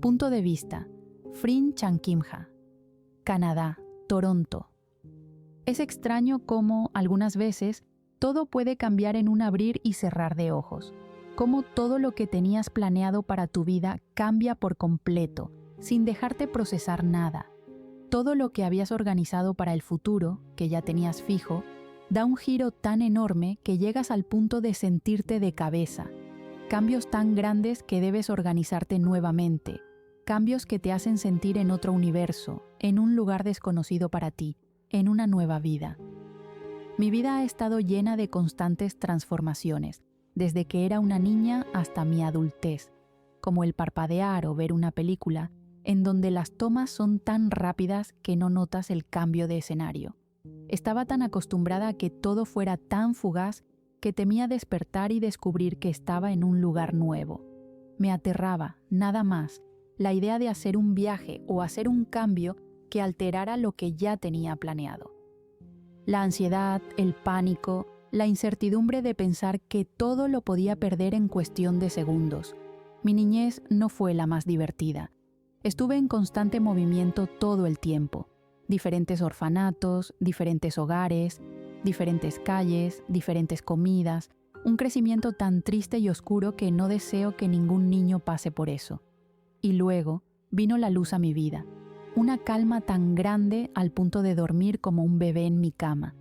Punto de vista: Frin Chankimha, Canadá, Toronto. Es extraño cómo, algunas veces, todo puede cambiar en un abrir y cerrar de ojos. Cómo todo lo que tenías planeado para tu vida cambia por completo, sin dejarte procesar nada. Todo lo que habías organizado para el futuro, que ya tenías fijo, da un giro tan enorme que llegas al punto de sentirte de cabeza. Cambios tan grandes que debes organizarte nuevamente. Cambios que te hacen sentir en otro universo, en un lugar desconocido para ti, en una nueva vida. Mi vida ha estado llena de constantes transformaciones, desde que era una niña hasta mi adultez, como el parpadear o ver una película, en donde las tomas son tan rápidas que no notas el cambio de escenario. Estaba tan acostumbrada a que todo fuera tan fugaz que temía despertar y descubrir que estaba en un lugar nuevo. Me aterraba, nada más, la idea de hacer un viaje o hacer un cambio que alterara lo que ya tenía planeado. La ansiedad, el pánico, la incertidumbre de pensar que todo lo podía perder en cuestión de segundos. Mi niñez no fue la más divertida. Estuve en constante movimiento todo el tiempo. Diferentes orfanatos, diferentes hogares, diferentes calles, diferentes comidas, un crecimiento tan triste y oscuro que no deseo que ningún niño pase por eso. Y luego vino la luz a mi vida, una calma tan grande al punto de dormir como un bebé en mi cama,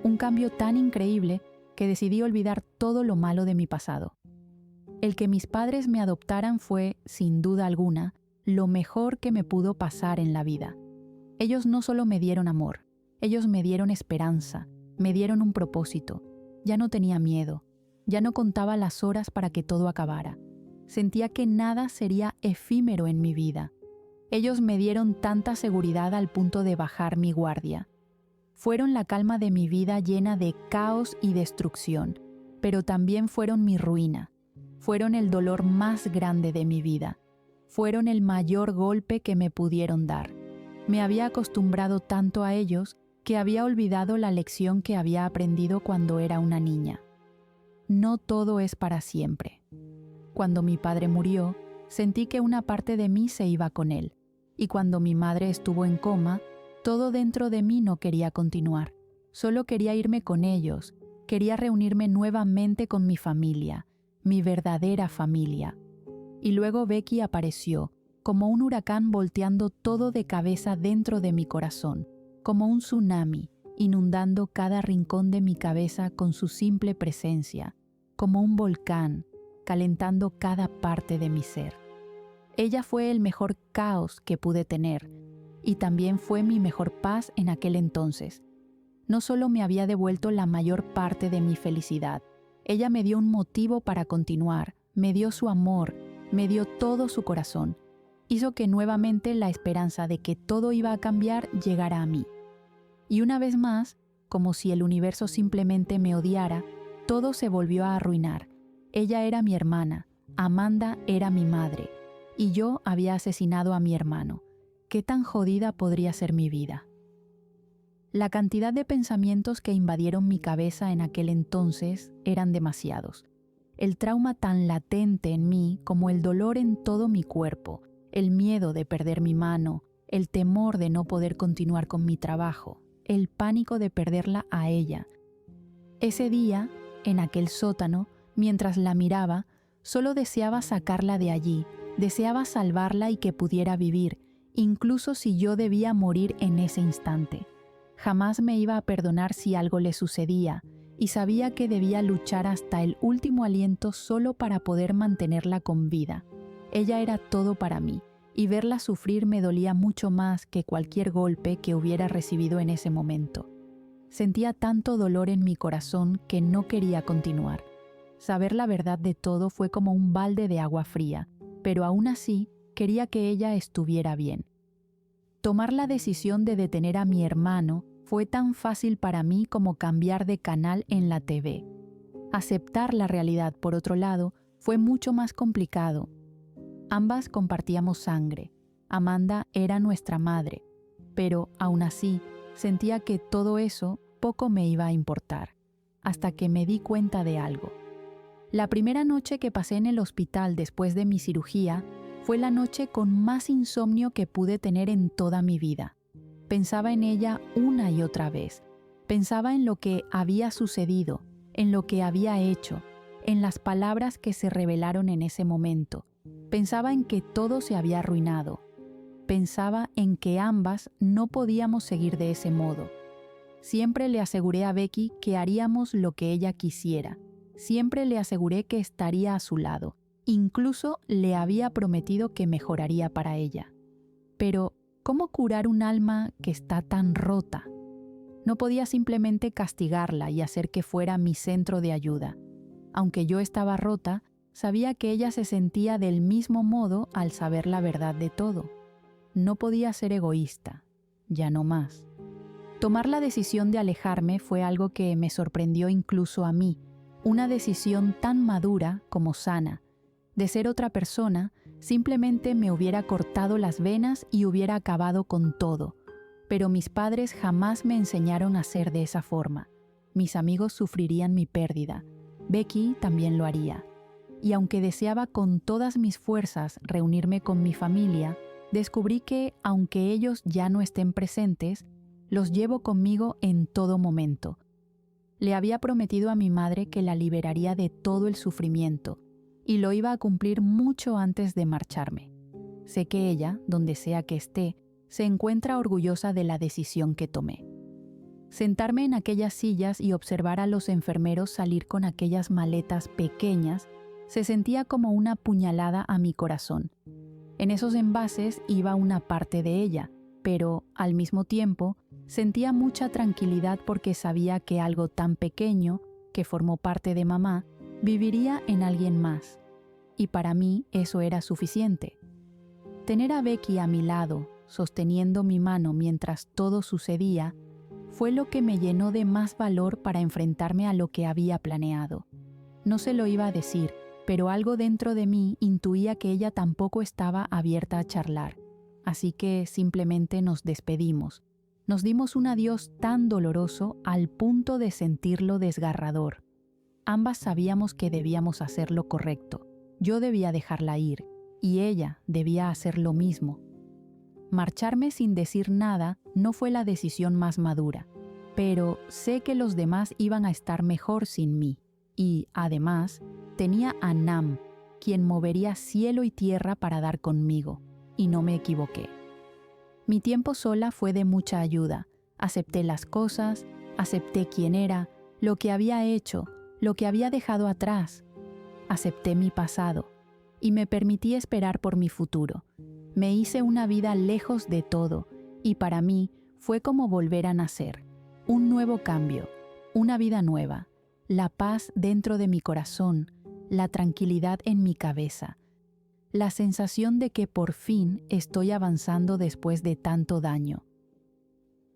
un cambio tan increíble que decidí olvidar todo lo malo de mi pasado. El que mis padres me adoptaran fue, sin duda alguna, lo mejor que me pudo pasar en la vida. Ellos no solo me dieron amor, ellos me dieron esperanza, me dieron un propósito. Ya no tenía miedo, ya no contaba las horas para que todo acabara. Sentía que nada sería efímero en mi vida. Ellos me dieron tanta seguridad al punto de bajar mi guardia. Fueron la calma de mi vida llena de caos y destrucción, pero también fueron mi ruina. Fueron el dolor más grande de mi vida. Fueron el mayor golpe que me pudieron dar. Me había acostumbrado tanto a ellos que había olvidado la lección que había aprendido cuando era una niña. No todo es para siempre. Cuando mi padre murió, sentí que una parte de mí se iba con él. Y cuando mi madre estuvo en coma, todo dentro de mí no quería continuar. Solo quería irme con ellos. Quería reunirme nuevamente con mi familia, mi verdadera familia. Y luego Becky apareció, como un huracán volteando todo de cabeza dentro de mi corazón, como un tsunami, inundando cada rincón de mi cabeza con su simple presencia, como un volcán, calentando cada parte de mi ser. Ella fue el mejor caos que pude tener, y también fue mi mejor paz en aquel entonces. No solo me había devuelto la mayor parte de mi felicidad, ella me dio un motivo para continuar, me dio su amor, me dio todo su corazón. Hizo que nuevamente la esperanza de que todo iba a cambiar llegara a mí. Y una vez más, como si el universo simplemente me odiara, todo se volvió a arruinar. Ella era mi hermana, Amanda era mi madre, y yo había asesinado a mi hermano. ¿Qué tan jodida podría ser mi vida? La cantidad de pensamientos que invadieron mi cabeza en aquel entonces eran demasiados. El trauma tan latente en mí como el dolor en todo mi cuerpo, el miedo de perder mi mano, el temor de no poder continuar con mi trabajo, el pánico de perderla a ella. Ese día, en aquel sótano, mientras la miraba, solo deseaba sacarla de allí, deseaba salvarla y que pudiera vivir, incluso si yo debía morir en ese instante. Jamás me iba a perdonar si algo le sucedía, y sabía que debía luchar hasta el último aliento solo para poder mantenerla con vida. Ella era todo para mí, y verla sufrir me dolía mucho más que cualquier golpe que hubiera recibido en ese momento. Sentía tanto dolor en mi corazón que no quería continuar. Saber la verdad de todo fue como un balde de agua fría, pero aún así quería que ella estuviera bien. Tomar la decisión de detener a mi hermano fue tan fácil para mí como cambiar de canal en la TV. Aceptar la realidad, por otro lado, fue mucho más complicado. Ambas compartíamos sangre. Amanda era nuestra madre, pero aún así sentía que todo eso poco me iba a importar, hasta que me di cuenta de algo. La primera noche que pasé en el hospital después de mi cirugía Fue la noche con más insomnio que pude tener en toda mi vida. Pensaba en ella una y otra vez. Pensaba en lo que había sucedido, en lo que había hecho, en las palabras que se revelaron en ese momento. Pensaba en que todo se había arruinado. Pensaba en que ambas no podíamos seguir de ese modo. Siempre le aseguré a Becky que haríamos lo que ella quisiera. Siempre le aseguré que estaría a su lado. Incluso le había prometido que mejoraría para ella. Pero, ¿cómo curar un alma que está tan rota? No podía simplemente castigarla y hacer que fuera mi centro de ayuda. Aunque yo estaba rota, sabía que ella se sentía del mismo modo al saber la verdad de todo. No podía ser egoísta, ya no más. Tomar la decisión de alejarme fue algo que me sorprendió incluso a mí, una decisión tan madura como sana. De ser otra persona, simplemente me hubiera cortado las venas y hubiera acabado con todo. Pero mis padres jamás me enseñaron a ser de esa forma. Mis amigos sufrirían mi pérdida. Becky también lo haría. Y aunque deseaba con todas mis fuerzas reunirme con mi familia, descubrí que, aunque ellos ya no estén presentes, los llevo conmigo en todo momento. Le había prometido a mi madre que la liberaría de todo el sufrimiento, y lo iba a cumplir mucho antes de marcharme. Sé que ella, donde sea que esté, se encuentra orgullosa de la decisión que tomé. Sentarme en aquellas sillas y observar a los enfermeros salir con aquellas maletas pequeñas se sentía como una puñalada a mi corazón. En esos envases iba una parte de ella, pero, al mismo tiempo, sentía mucha tranquilidad porque sabía que algo tan pequeño, que formó parte de mamá, viviría en alguien más. Y para mí eso era suficiente. Tener a Becky a mi lado, sosteniendo mi mano mientras todo sucedía, fue lo que me llenó de más valor para enfrentarme a lo que había planeado. No se lo iba a decir, pero algo dentro de mí intuía que ella tampoco estaba abierta a charlar. Así que simplemente nos despedimos. Nos dimos un adiós tan doloroso al punto de sentirlo desgarrador. Ambas sabíamos que debíamos hacer lo correcto. Yo debía dejarla ir, y ella debía hacer lo mismo. Marcharme sin decir nada no fue la decisión más madura, pero sé que los demás iban a estar mejor sin mí. Y, además, tenía a Nam, quien movería cielo y tierra para dar conmigo, y no me equivoqué. Mi tiempo sola fue de mucha ayuda. Acepté las cosas, acepté quién era, lo que había hecho, lo que había dejado atrás. Acepté mi pasado y me permití esperar por mi futuro. Me hice una vida lejos de todo y para mí fue como volver a nacer. Un nuevo cambio, una vida nueva, la paz dentro de mi corazón, la tranquilidad en mi cabeza, la sensación de que por fin estoy avanzando después de tanto daño.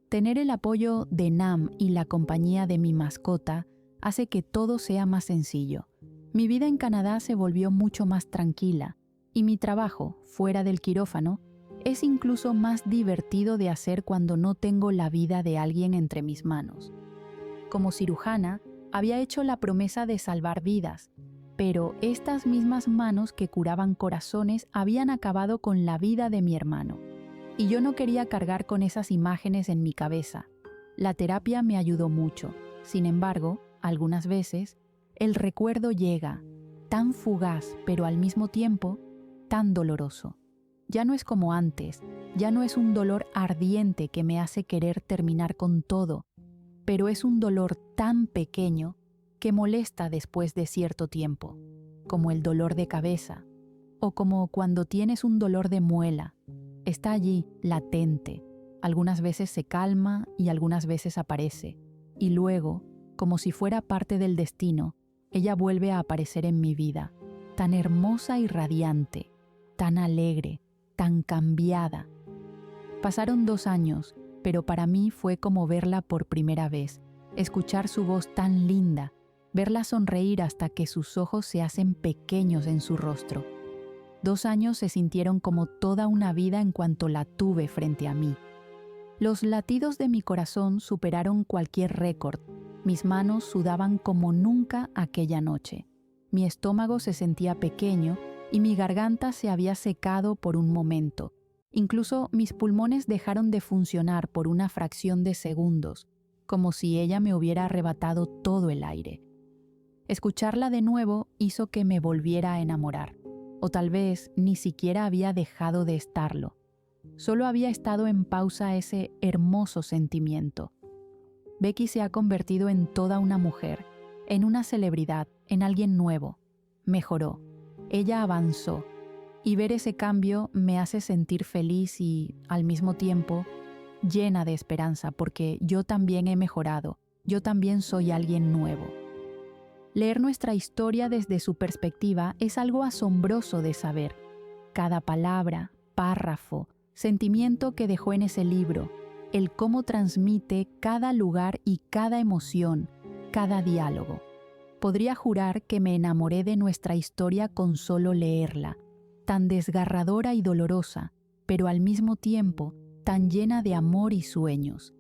Tener el apoyo de Nam y la compañía de mi mascota hace que todo sea más sencillo. Mi vida en Canadá se volvió mucho más tranquila y mi trabajo, fuera del quirófano, es incluso más divertido de hacer cuando no tengo la vida de alguien entre mis manos. Como cirujana, había hecho la promesa de salvar vidas, pero estas mismas manos que curaban corazones habían acabado con la vida de mi hermano. Y yo no quería cargar con esas imágenes en mi cabeza. La terapia me ayudó mucho. Sin embargo, algunas veces, el recuerdo llega, tan fugaz, pero al mismo tiempo, tan doloroso. Ya no es como antes, ya no es un dolor ardiente que me hace querer terminar con todo, pero es un dolor tan pequeño que molesta después de cierto tiempo, como el dolor de cabeza, o como cuando tienes un dolor de muela. Está allí, latente. Algunas veces se calma y algunas veces aparece. Y luego, como si fuera parte del destino, ella vuelve a aparecer en mi vida, tan hermosa y radiante, tan alegre, tan cambiada. Pasaron 2 años, pero para mí fue como verla por primera vez, escuchar su voz tan linda, verla sonreír hasta que sus ojos se hacen pequeños en su rostro. 2 años se sintieron como toda una vida en cuanto la tuve frente a mí. Los latidos de mi corazón superaron cualquier récord. Mis manos sudaban como nunca aquella noche. Mi estómago se sentía pequeño y mi garganta se había secado por un momento. Incluso mis pulmones dejaron de funcionar por una fracción de segundos, como si ella me hubiera arrebatado todo el aire. Escucharla de nuevo hizo que me volviera a enamorar, o tal vez ni siquiera había dejado de estarlo. Solo había estado en pausa ese hermoso sentimiento. Becky se ha convertido en toda una mujer, en una celebridad, en alguien nuevo. Mejoró. Ella avanzó. Y ver ese cambio me hace sentir feliz y, al mismo tiempo, llena de esperanza porque yo también he mejorado. Yo también soy alguien nuevo. Leer nuestra historia desde su perspectiva es algo asombroso de saber. Cada palabra, párrafo, sentimiento que dejó en ese libro, el cómo transmite cada lugar y cada emoción, cada diálogo. Podría jurar que me enamoré de nuestra historia con solo leerla, tan desgarradora y dolorosa, pero al mismo tiempo tan llena de amor y sueños.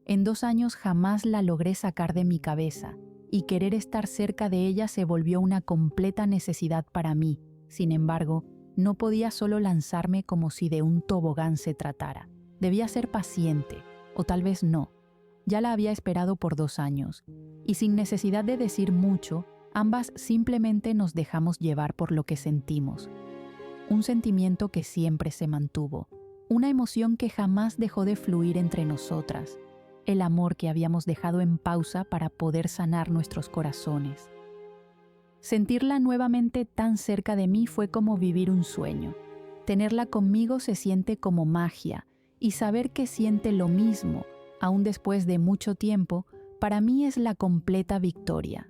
En 2 años jamás la logré sacar de mi cabeza, y querer estar cerca de ella se volvió una completa necesidad para mí. Sin embargo, no podía solo lanzarme como si de un tobogán se tratara. Debía ser paciente, o tal vez no. Ya la había esperado por 2 años, y sin necesidad de decir mucho, ambas simplemente nos dejamos llevar por lo que sentimos. Un sentimiento que siempre se mantuvo, una emoción que jamás dejó de fluir entre nosotras, el amor que habíamos dejado en pausa para poder sanar nuestros corazones. Sentirla nuevamente tan cerca de mí fue como vivir un sueño. Tenerla conmigo se siente como magia, y saber que siente lo mismo, aún después de mucho tiempo, para mí es la completa victoria.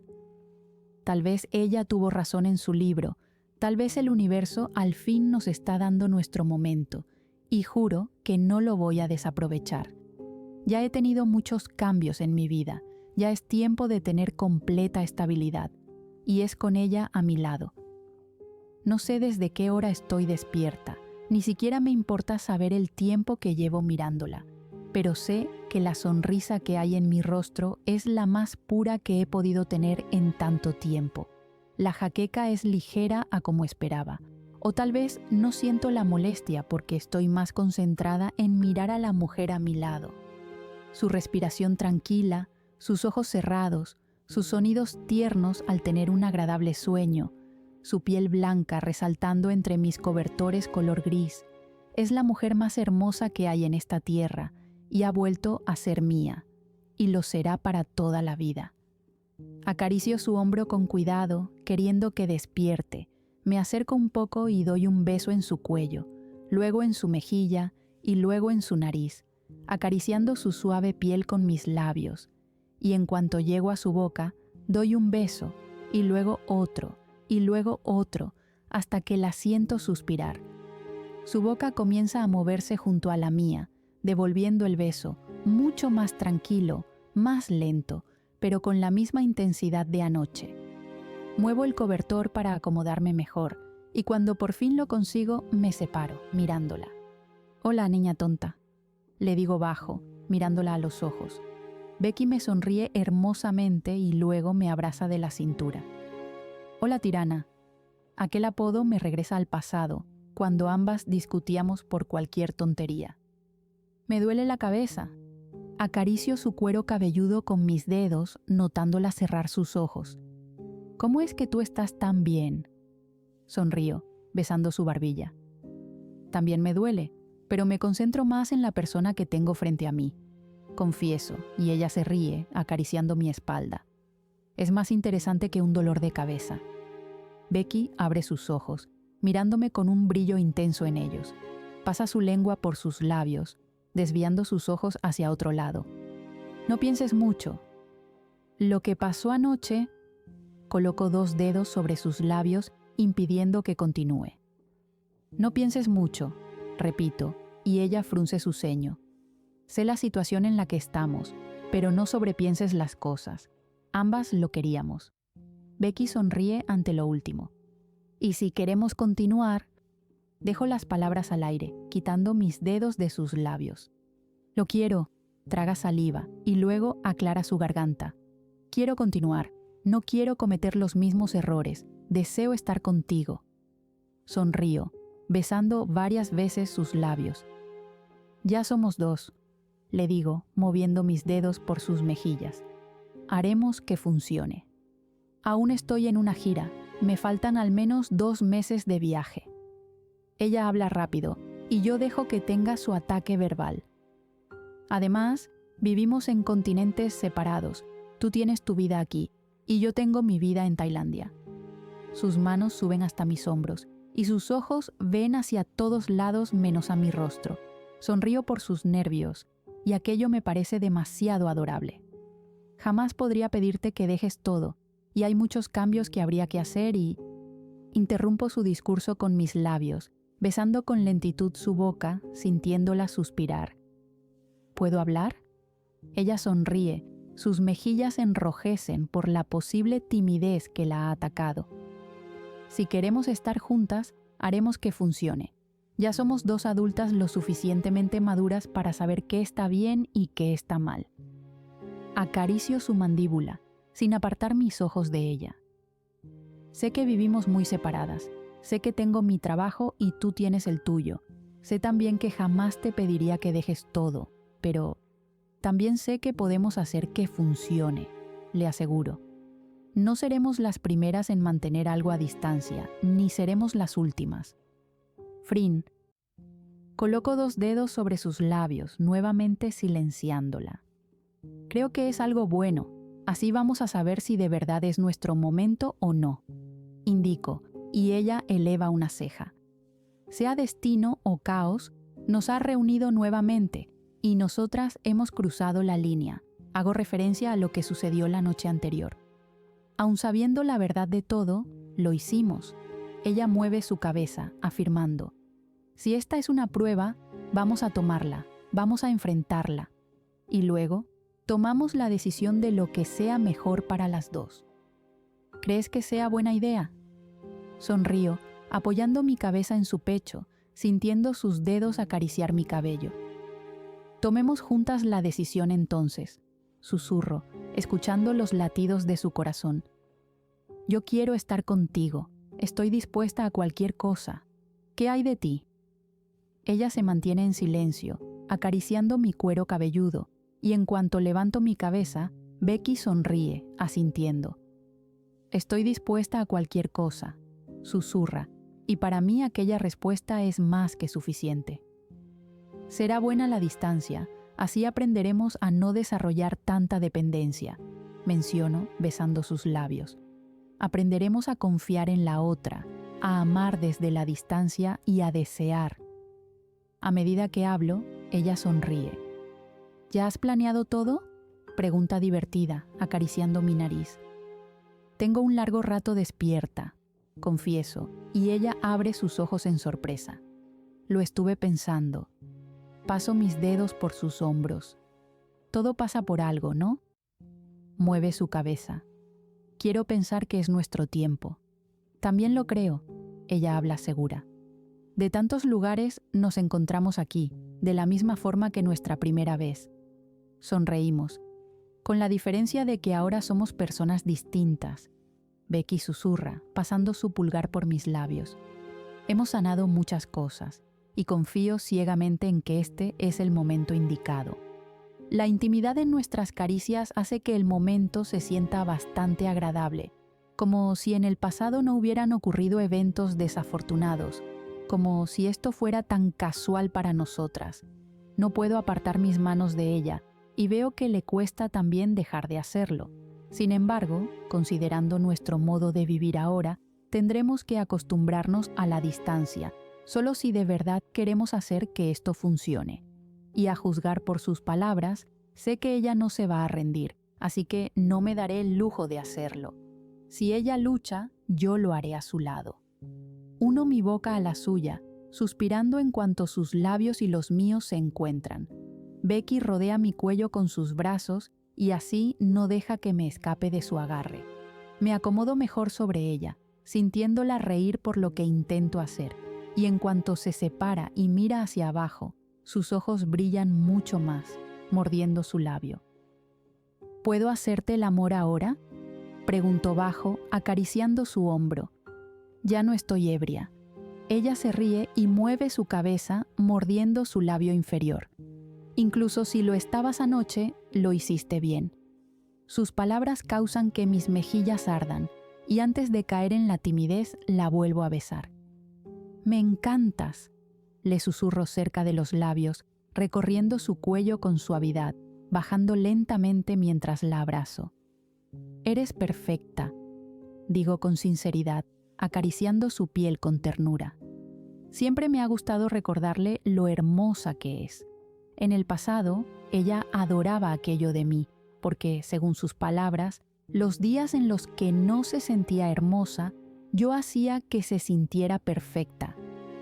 Tal vez ella tuvo razón en su libro, tal vez el universo al fin nos está dando nuestro momento, y juro que no lo voy a desaprovechar. Ya he tenido muchos cambios en mi vida, ya es tiempo de tener completa estabilidad, y es con ella a mi lado. No sé desde qué hora estoy despierta, ni siquiera me importa saber el tiempo que llevo mirándola, pero sé que la sonrisa que hay en mi rostro es la más pura que he podido tener en tanto tiempo. La jaqueca es ligera a como esperaba, o tal vez no siento la molestia porque estoy más concentrada en mirar a la mujer a mi lado. Su respiración tranquila, sus ojos cerrados, sus sonidos tiernos al tener un agradable sueño, su piel blanca resaltando entre mis cobertores color gris. Es la mujer más hermosa que hay en esta tierra y ha vuelto a ser mía, y lo será para toda la vida. Acaricio su hombro con cuidado, queriendo que despierte. Me acerco un poco y doy un beso en su cuello, luego en su mejilla y luego en su nariz, acariciando su suave piel con mis labios, y en cuanto llego a su boca, doy un beso, y luego otro, hasta que la siento suspirar. Su boca comienza a moverse junto a la mía, devolviendo el beso, mucho más tranquilo, más lento, pero con la misma intensidad de anoche. Muevo el cobertor para acomodarme mejor, y cuando por fin lo consigo, me separo, mirándola. «Hola, niña tonta», le digo bajo, mirándola a los ojos. Becky me sonríe hermosamente y luego me abraza de la cintura. «Hola, tirana». Aquel apodo me regresa al pasado, cuando ambas discutíamos por cualquier tontería. Me duele la cabeza. Acaricio su cuero cabelludo con mis dedos, notándola cerrar sus ojos. «¿Cómo es que tú estás tan bien?». Sonrío, besando su barbilla. También me duele, pero me concentro más en la persona que tengo frente a mí. Confieso, y ella se ríe, acariciando mi espalda. Es más interesante que un dolor de cabeza. Becky abre sus ojos, mirándome con un brillo intenso en ellos. Pasa su lengua por sus labios, desviando sus ojos hacia otro lado. «No pienses mucho. Lo que pasó anoche...». Coloco 2 dedos sobre sus labios, impidiendo que continúe. «No pienses mucho», repito, y ella frunce su ceño. «Sé la situación en la que estamos, pero no sobrepienses las cosas. Ambas lo queríamos». Becky sonríe ante lo último. «Y si queremos continuar...». Dejo las palabras al aire, quitando mis dedos de sus labios. «Lo quiero», traga saliva y luego aclara su garganta. «Quiero continuar. No quiero cometer los mismos errores. Deseo estar contigo». Sonrío, besando varias veces sus labios. Ya somos dos, le digo, moviendo mis dedos por sus mejillas. Haremos que funcione. Aún estoy en una gira, me faltan al menos 2 meses de viaje. Ella habla rápido y yo dejo que tenga su ataque verbal. Además, vivimos en continentes separados. Tú tienes tu vida aquí y yo tengo mi vida en Tailandia. Sus manos suben hasta mis hombros y sus ojos ven hacia todos lados menos a mi rostro. Sonrío por sus nervios y aquello me parece demasiado adorable. Jamás podría pedirte que dejes todo y hay muchos cambios que habría que hacer y... Interrumpo su discurso con mis labios, besando con lentitud su boca, sintiéndola suspirar. ¿Puedo hablar? Ella sonríe, sus mejillas enrojecen por la posible timidez que la ha atacado. Si queremos estar juntas, haremos que funcione. Ya somos 2 adultas lo suficientemente maduras para saber qué está bien y qué está mal. Acaricio su mandíbula, sin apartar mis ojos de ella. Sé que vivimos muy separadas. Sé que tengo mi trabajo y tú tienes el tuyo. Sé también que jamás te pediría que dejes todo, pero también sé que podemos hacer que funcione, le aseguro. No seremos las primeras en mantener algo a distancia, ni seremos las últimas. Frin, coloco 2 dedos sobre sus labios, nuevamente silenciándola. Creo que es algo bueno, así vamos a saber si de verdad es nuestro momento o no. Indico, y ella eleva una ceja. Sea destino o caos, nos ha reunido nuevamente y nosotras hemos cruzado la línea. Hago referencia a lo que sucedió la noche anterior. Aun sabiendo la verdad de todo, lo hicimos. Ella mueve su cabeza, afirmando: si esta es una prueba, vamos a tomarla, vamos a enfrentarla. Y luego, tomamos la decisión de lo que sea mejor para las dos. ¿Crees que sea buena idea? Sonrío, apoyando mi cabeza en su pecho, sintiendo sus dedos acariciar mi cabello. Tomemos juntas la decisión entonces, susurro, escuchando los latidos de su corazón. Yo quiero estar contigo, estoy dispuesta a cualquier cosa. ¿Qué hay de ti? Ella se mantiene en silencio, acariciando mi cuero cabelludo, y en cuanto levanto mi cabeza, Becky sonríe, asintiendo. Estoy dispuesta a cualquier cosa, susurra, y para mí aquella respuesta es más que suficiente. Será buena la distancia, así aprenderemos a no desarrollar tanta dependencia, menciono besando sus labios. Aprenderemos a confiar en la otra, a amar desde la distancia y a desear. A medida que hablo, ella sonríe. ¿Ya has planeado todo?, pregunta divertida, acariciando mi nariz. Tengo un largo rato despierta, confieso, y ella abre sus ojos en sorpresa. Lo estuve pensando. Paso mis dedos por sus hombros. Todo pasa por algo, ¿no? Mueve su cabeza. Quiero pensar que es nuestro tiempo. También lo creo, ella habla segura. De tantos lugares nos encontramos aquí, de la misma forma que nuestra primera vez. Sonreímos, con la diferencia de que ahora somos personas distintas. Becky susurra, pasando su pulgar por mis labios. Hemos sanado muchas cosas, y confío ciegamente en que este es el momento indicado. La intimidad en nuestras caricias hace que el momento se sienta bastante agradable, como si en el pasado no hubieran ocurrido eventos desafortunados, como si esto fuera tan casual para nosotras. No puedo apartar mis manos de ella, y veo que le cuesta también dejar de hacerlo. Sin embargo, considerando nuestro modo de vivir ahora, tendremos que acostumbrarnos a la distancia, solo si de verdad queremos hacer que esto funcione. Y a juzgar por sus palabras, sé que ella no se va a rendir, así que no me daré el lujo de hacerlo. Si ella lucha, yo lo haré a su lado. Uno mi boca a la suya, suspirando en cuanto sus labios y los míos se encuentran. Becky rodea mi cuello con sus brazos y así no deja que me escape de su agarre. Me acomodo mejor sobre ella, sintiéndola reír por lo que intento hacer, y en cuanto se separa y mira hacia abajo, sus ojos brillan mucho más, mordiendo su labio. ¿Puedo hacerte el amor ahora?, preguntó bajo, acariciando su hombro. Ya no estoy ebria. Ella se ríe y mueve su cabeza mordiendo su labio inferior. Incluso si lo estabas anoche, lo hiciste bien. Sus palabras causan que mis mejillas ardan, y antes de caer en la timidez, la vuelvo a besar. «Me encantas», le susurro cerca de los labios, recorriendo su cuello con suavidad, bajando lentamente mientras la abrazo. «Eres perfecta», digo con sinceridad, acariciando su piel con ternura. Siempre me ha gustado recordarle lo hermosa que es. En el pasado, ella adoraba aquello de mí, porque, según sus palabras, los días en los que no se sentía hermosa, yo hacía que se sintiera perfecta.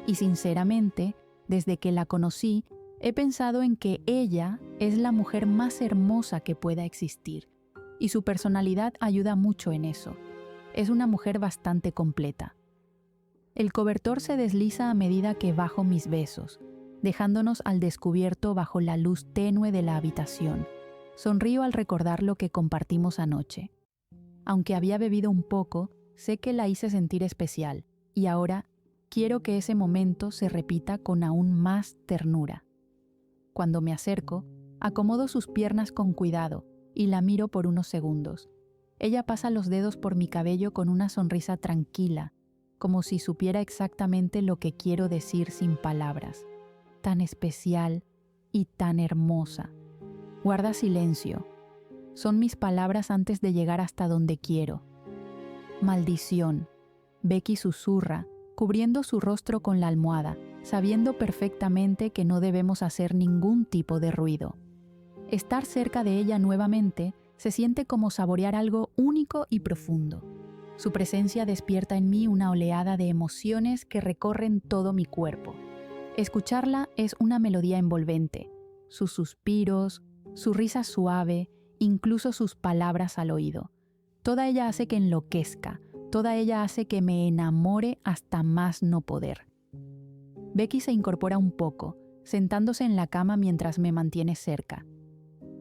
Y sinceramente, desde que la conocí, he pensado en que ella es la mujer más hermosa que pueda existir, y su personalidad ayuda mucho en eso. Es una mujer bastante completa. El cobertor se desliza a medida que bajo mis besos, dejándonos al descubierto bajo la luz tenue de la habitación. Sonrío al recordar lo que compartimos anoche. Aunque había bebido un poco, sé que la hice sentir especial, y ahora quiero que ese momento se repita con aún más ternura. Cuando me acerco, acomodo sus piernas con cuidado y la miro por unos segundos. Ella pasa los dedos por mi cabello con una sonrisa tranquila, como si supiera exactamente lo que quiero decir sin palabras. Tan especial y tan hermosa. Guarda silencio. Son mis palabras antes de llegar hasta donde quiero. «Maldición», Becky susurra, cubriendo su rostro con la almohada, sabiendo perfectamente que no debemos hacer ningún tipo de ruido. Estar cerca de ella nuevamente se siente como saborear algo único y profundo. Su presencia despierta en mí una oleada de emociones que recorren todo mi cuerpo. Escucharla es una melodía envolvente. Sus suspiros, su risa suave, incluso sus palabras al oído. Toda ella hace que enloquezca, toda ella hace que me enamore hasta más no poder. Becky se incorpora un poco, sentándose en la cama mientras me mantiene cerca.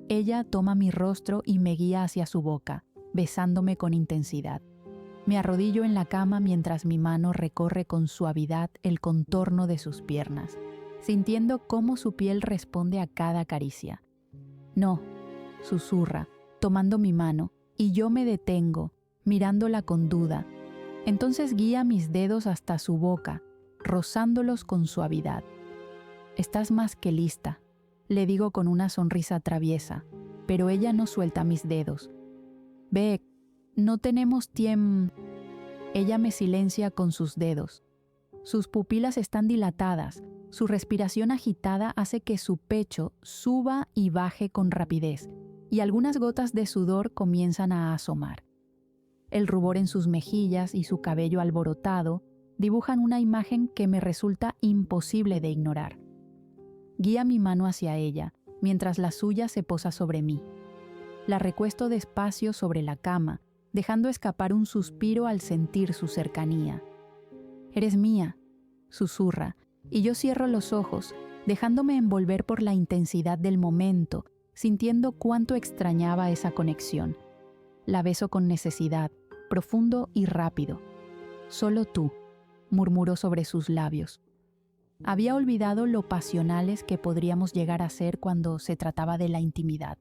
Ella toma mi rostro y me guía hacia su boca, besándome con intensidad. Me arrodillo en la cama mientras mi mano recorre con suavidad el contorno de sus piernas, sintiendo cómo su piel responde a cada caricia. «No», susurra, tomando mi mano, y yo me detengo, mirándola con duda. Entonces guía mis dedos hasta su boca, rozándolos con suavidad. «Estás más que lista», le digo con una sonrisa traviesa, pero ella no suelta mis dedos. «Beck, no tenemos tiempo». Ella me silencia con sus dedos. Sus pupilas están dilatadas, su respiración agitada hace que su pecho suba y baje con rapidez, y algunas gotas de sudor comienzan a asomar. El rubor en sus mejillas y su cabello alborotado dibujan una imagen que me resulta imposible de ignorar. Guía mi mano hacia ella, mientras la suya se posa sobre mí. La recuesto despacio sobre la cama, dejando escapar un suspiro al sentir su cercanía. «Eres mía», susurra, y yo cierro los ojos, dejándome envolver por la intensidad del momento, sintiendo cuánto extrañaba esa conexión. La beso con necesidad, profundo y rápido. «Solo tú», murmuró sobre sus labios. Había olvidado lo pasionales que podríamos llegar a ser cuando se trataba de la intimidad.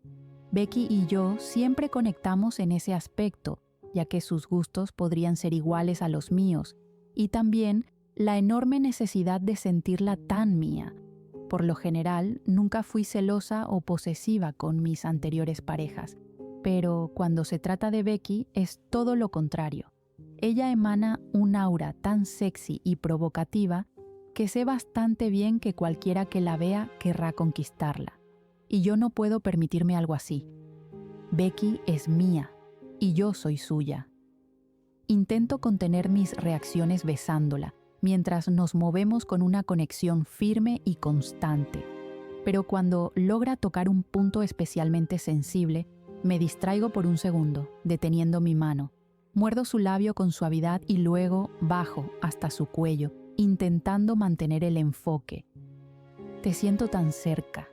Becky y yo siempre conectamos en ese aspecto, ya que sus gustos podrían ser iguales a los míos, y también la enorme necesidad de sentirla tan mía. Por lo general, nunca fui celosa o posesiva con mis anteriores parejas, pero cuando se trata de Becky es todo lo contrario. Ella emana un aura tan sexy y provocativa que sé bastante bien que cualquiera que la vea querrá conquistarla. Y yo no puedo permitirme algo así. Becky es mía y yo soy suya. Intento contener mis reacciones besándola, mientras nos movemos con una conexión firme y constante. Pero cuando logra tocar un punto especialmente sensible, me distraigo por un segundo, deteniendo mi mano. Muerdo su labio con suavidad y luego bajo hasta su cuello, intentando mantener el enfoque. «Te siento tan cerca.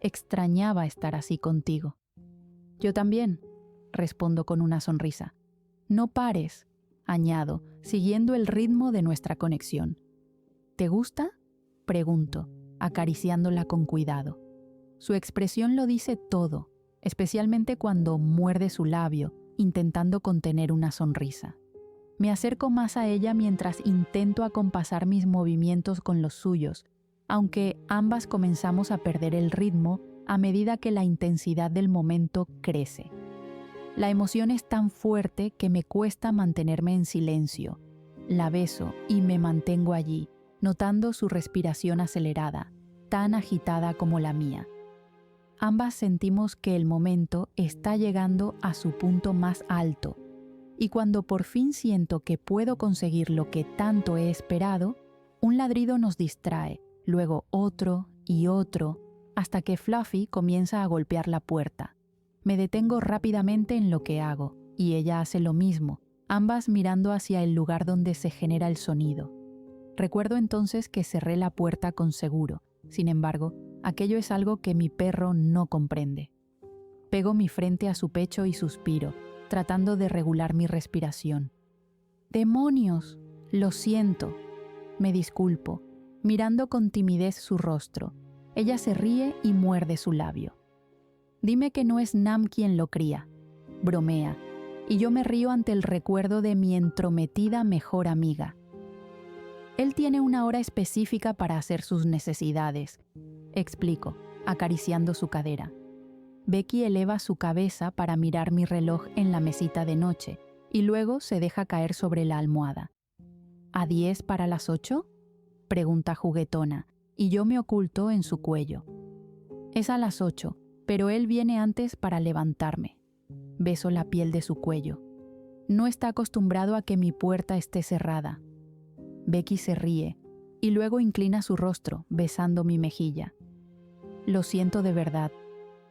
Extrañaba estar así contigo». «Yo también», respondo con una sonrisa. «No pares», añado, siguiendo el ritmo de nuestra conexión. ¿Te gusta?, pregunto, acariciándola con cuidado. Su expresión lo dice todo, especialmente cuando muerde su labio, intentando contener una sonrisa. Me acerco más a ella mientras intento acompasar mis movimientos con los suyos, aunque ambas comenzamos a perder el ritmo a medida que la intensidad del momento crece. La emoción es tan fuerte que me cuesta mantenerme en silencio. La beso y me mantengo allí, notando su respiración acelerada, tan agitada como la mía. Ambas sentimos que el momento está llegando a su punto más alto, y cuando por fin siento que puedo conseguir lo que tanto he esperado, un ladrido nos distrae, luego otro y otro, hasta que Fluffy comienza a golpear la puerta. Me detengo rápidamente en lo que hago, y ella hace lo mismo, ambas mirando hacia el lugar donde se genera el sonido. Recuerdo entonces que cerré la puerta con seguro. Sin embargo, aquello es algo que mi perro no comprende. Pego mi frente a su pecho y suspiro, tratando de regular mi respiración. ¡Demonios! Lo siento. Me disculpo, mirando con timidez su rostro. Ella se ríe y muerde su labio. Dime que no es Nam quien lo cría, bromea, y yo me río ante el recuerdo de mi entrometida mejor amiga. Él tiene una hora específica para hacer sus necesidades, explico, acariciando su cadera. Becky eleva su cabeza para mirar mi reloj en la mesita de noche y luego se deja caer sobre la almohada. ¿A 10 para las 8? Pregunta juguetona, y yo me oculto en su cuello. Es a las 8, pero él viene antes para levantarme. Beso la piel de su cuello. No está acostumbrado a que mi puerta esté cerrada. Becky se ríe y luego inclina su rostro, besando mi mejilla. Lo siento de verdad.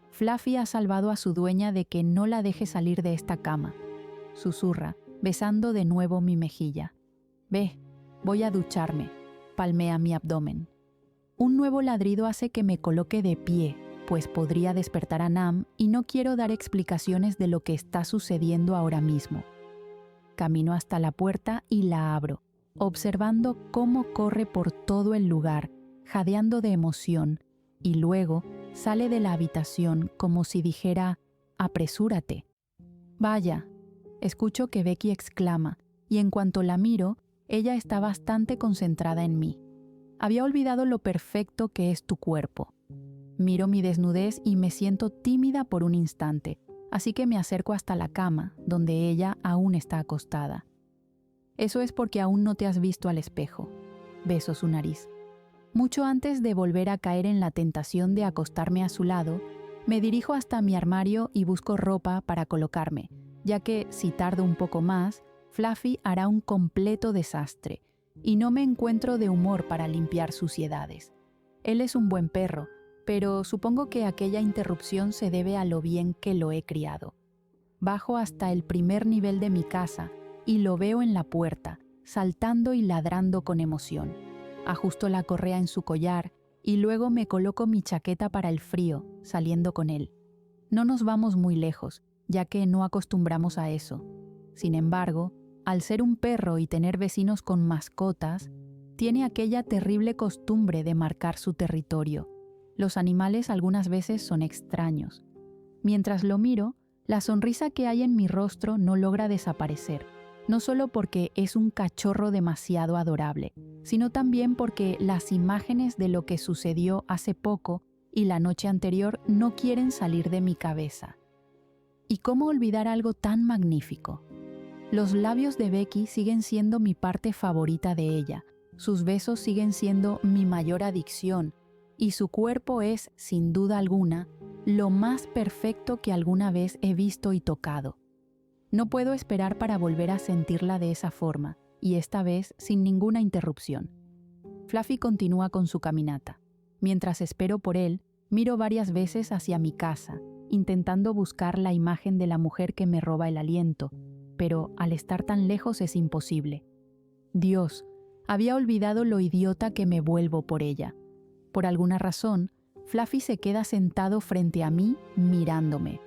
Fluffy ha salvado a su dueña de que no la deje salir de esta cama, susurra, besando de nuevo mi mejilla. Ve, voy a ducharme, palmea mi abdomen. Un nuevo ladrido hace que me coloque de pie, pues podría despertar a Nam y no quiero dar explicaciones de lo que está sucediendo ahora mismo. Camino hasta la puerta y la abro, observando cómo corre por todo el lugar, jadeando de emoción, y luego sale de la habitación como si dijera, «Apresúrate». Vaya, escucho que Becky exclama, y en cuanto la miro, ella está bastante concentrada en mí. Había olvidado lo perfecto que es tu cuerpo. Miro mi desnudez y me siento tímida por un instante, así que me acerco hasta la cama, donde ella aún está acostada. Eso es porque aún no te has visto al espejo. Beso su nariz. Mucho antes de volver a caer en la tentación de acostarme a su lado, me dirijo hasta mi armario y busco ropa para colocarme, ya que, si tardo un poco más, Fluffy hará un completo desastre, y no me encuentro de humor para limpiar suciedades. Él es un buen perro, pero supongo que aquella interrupción se debe a lo bien que lo he criado. Bajo hasta el primer nivel de mi casa y lo veo en la puerta, saltando y ladrando con emoción. Ajusto la correa en su collar y luego me coloco mi chaqueta para el frío, saliendo con él. No nos vamos muy lejos, ya que no acostumbramos a eso. Sin embargo, al ser un perro y tener vecinos con mascotas, tiene aquella terrible costumbre de marcar su territorio. Los animales algunas veces son extraños. Mientras lo miro, la sonrisa que hay en mi rostro no logra desaparecer, no solo porque es un cachorro demasiado adorable, sino también porque las imágenes de lo que sucedió hace poco y la noche anterior no quieren salir de mi cabeza. ¿Y cómo olvidar algo tan magnífico? Los labios de Becky siguen siendo mi parte favorita de ella, sus besos siguen siendo mi mayor adicción, y su cuerpo es, sin duda alguna, lo más perfecto que alguna vez he visto y tocado. No puedo esperar para volver a sentirla de esa forma, y esta vez sin ninguna interrupción. Fluffy continúa con su caminata. Mientras espero por él, miro varias veces hacia mi casa, intentando buscar la imagen de la mujer que me roba el aliento, pero al estar tan lejos es imposible. Dios, había olvidado lo idiota que me vuelvo por ella. Por alguna razón, Fluffy se queda sentado frente a mí, mirándome.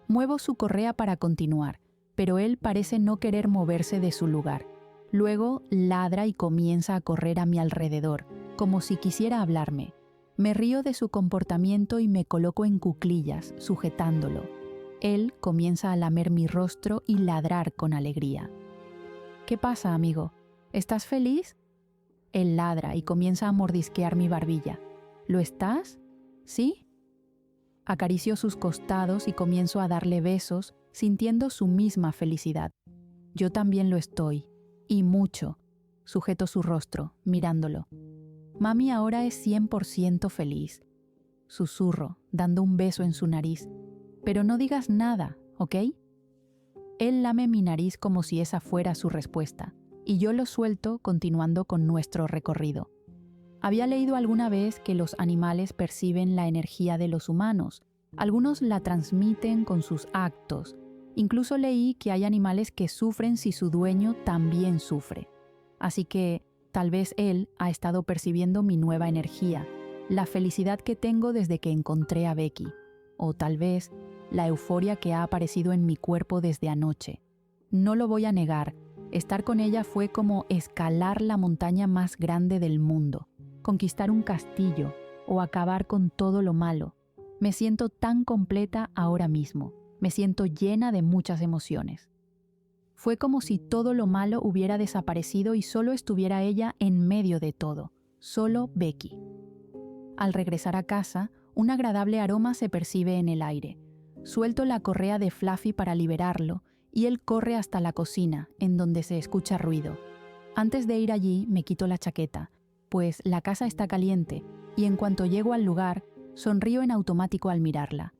Muevo su correa para continuar, pero él parece no querer moverse de su lugar. Luego ladra y comienza a correr a mi alrededor, como si quisiera hablarme. Me río de su comportamiento y me coloco en cuclillas, sujetándolo. Él comienza a lamer mi rostro y ladrar con alegría. ¿Qué pasa, amigo? ¿Estás feliz? Él ladra y comienza a mordisquear mi barbilla. ¿Lo estás? ¿Sí? Acaricio sus costados y comienzo a darle besos, sintiendo su misma felicidad. Yo también lo estoy, y mucho. Sujeto su rostro, mirándolo. Mami ahora es 100% feliz. Susurro, dando un beso en su nariz. Pero no digas nada, ¿ok? Él lame mi nariz como si esa fuera su respuesta, y yo lo suelto continuando con nuestro recorrido. Había leído alguna vez que los animales perciben la energía de los humanos. Algunos la transmiten con sus actos. Incluso leí que hay animales que sufren si su dueño también sufre. Así que tal vez él ha estado percibiendo mi nueva energía, la felicidad que tengo desde que encontré a Becky, o tal vez la euforia que ha aparecido en mi cuerpo desde anoche. No lo voy a negar, estar con ella fue como escalar la montaña más grande del mundo, conquistar un castillo o acabar con todo lo malo. Me siento tan completa ahora mismo, me siento llena de muchas emociones. Fue como si todo lo malo hubiera desaparecido y solo estuviera ella en medio de todo, solo Becky. Al regresar a casa, un agradable aroma se percibe en el aire. Suelto la correa de Fluffy para liberarlo y él corre hasta la cocina, en donde se escucha ruido. Antes de ir allí, me quito la chaqueta, pues la casa está caliente y en cuanto llego al lugar, sonrío en automático al mirarla.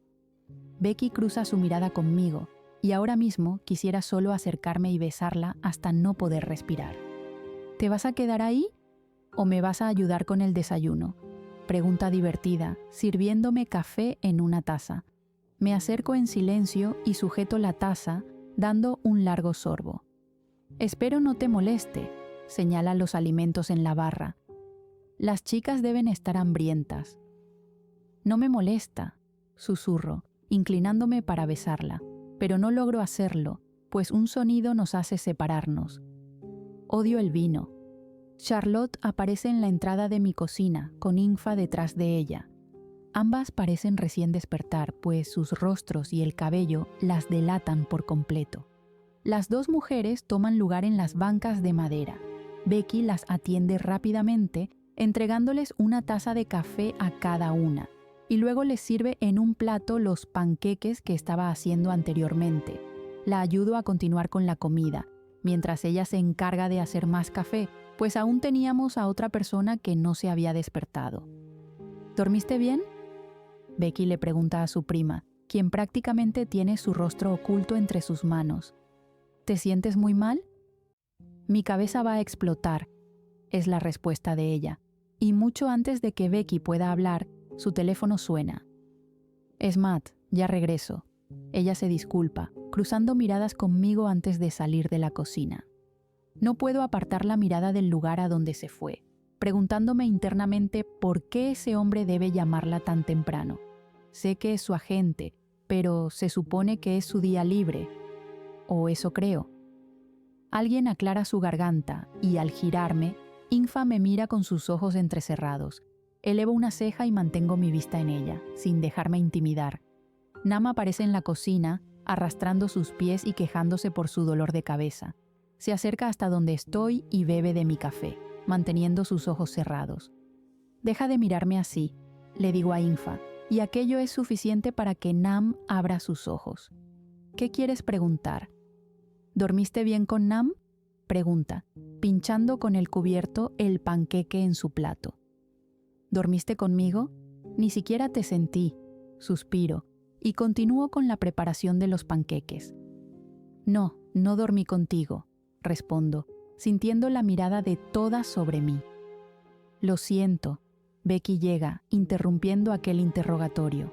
Becky cruza su mirada conmigo y ahora mismo quisiera solo acercarme y besarla hasta no poder respirar. ¿Te vas a quedar ahí o me vas a ayudar con el desayuno?, pregunta divertida, sirviéndome café en una taza. Me acerco en silencio y sujeto la taza, dando un largo sorbo. Espero no te moleste, señala los alimentos en la barra. Las chicas deben estar hambrientas. No me molesta, susurro, inclinándome para besarla, pero no logro hacerlo, pues un sonido nos hace separarnos. Odio el vino. Charlotte aparece en la entrada de mi cocina, con Infa detrás de ella. Ambas parecen recién despertar, pues sus rostros y el cabello las delatan por completo. Las dos mujeres toman lugar en las bancas de madera. Becky las atiende rápidamente, entregándoles una taza de café a cada una, y luego les sirve en un plato los panqueques que estaba haciendo anteriormente. La ayudo a continuar con la comida, mientras ella se encarga de hacer más café, pues aún teníamos a otra persona que no se había despertado. ¿Dormiste bien?, Becky le pregunta a su prima, quien prácticamente tiene su rostro oculto entre sus manos. ¿Te sientes muy mal? Mi cabeza va a explotar, es la respuesta de ella, y mucho antes de que Becky pueda hablar, su teléfono suena. Es Matt, ya regreso. Ella se disculpa, cruzando miradas conmigo antes de salir de la cocina. No puedo apartar la mirada del lugar a donde se fue, preguntándome internamente por qué ese hombre debe llamarla tan temprano. Sé que es su agente, pero se supone que es su día libre. O eso creo. Alguien aclara su garganta y al girarme, Infa me mira con sus ojos entrecerrados. Elevo una ceja y mantengo mi vista en ella, sin dejarme intimidar. Nam aparece en la cocina, arrastrando sus pies y quejándose por su dolor de cabeza. Se acerca hasta donde estoy y bebe de mi café, manteniendo sus ojos cerrados. Deja de mirarme así, le digo a Infa, y aquello es suficiente para que Nam abra sus ojos. ¿Qué quieres preguntar? ¿Dormiste bien con Nam?, pregunta, pinchando con el cubierto el panqueque en su plato. ¿Dormiste conmigo? Ni siquiera te sentí, suspiro, y continúo con la preparación de los panqueques. No, no dormí contigo, respondo, sintiendo la mirada de todas sobre mí. Lo siento, Becky llega, interrumpiendo aquel interrogatorio.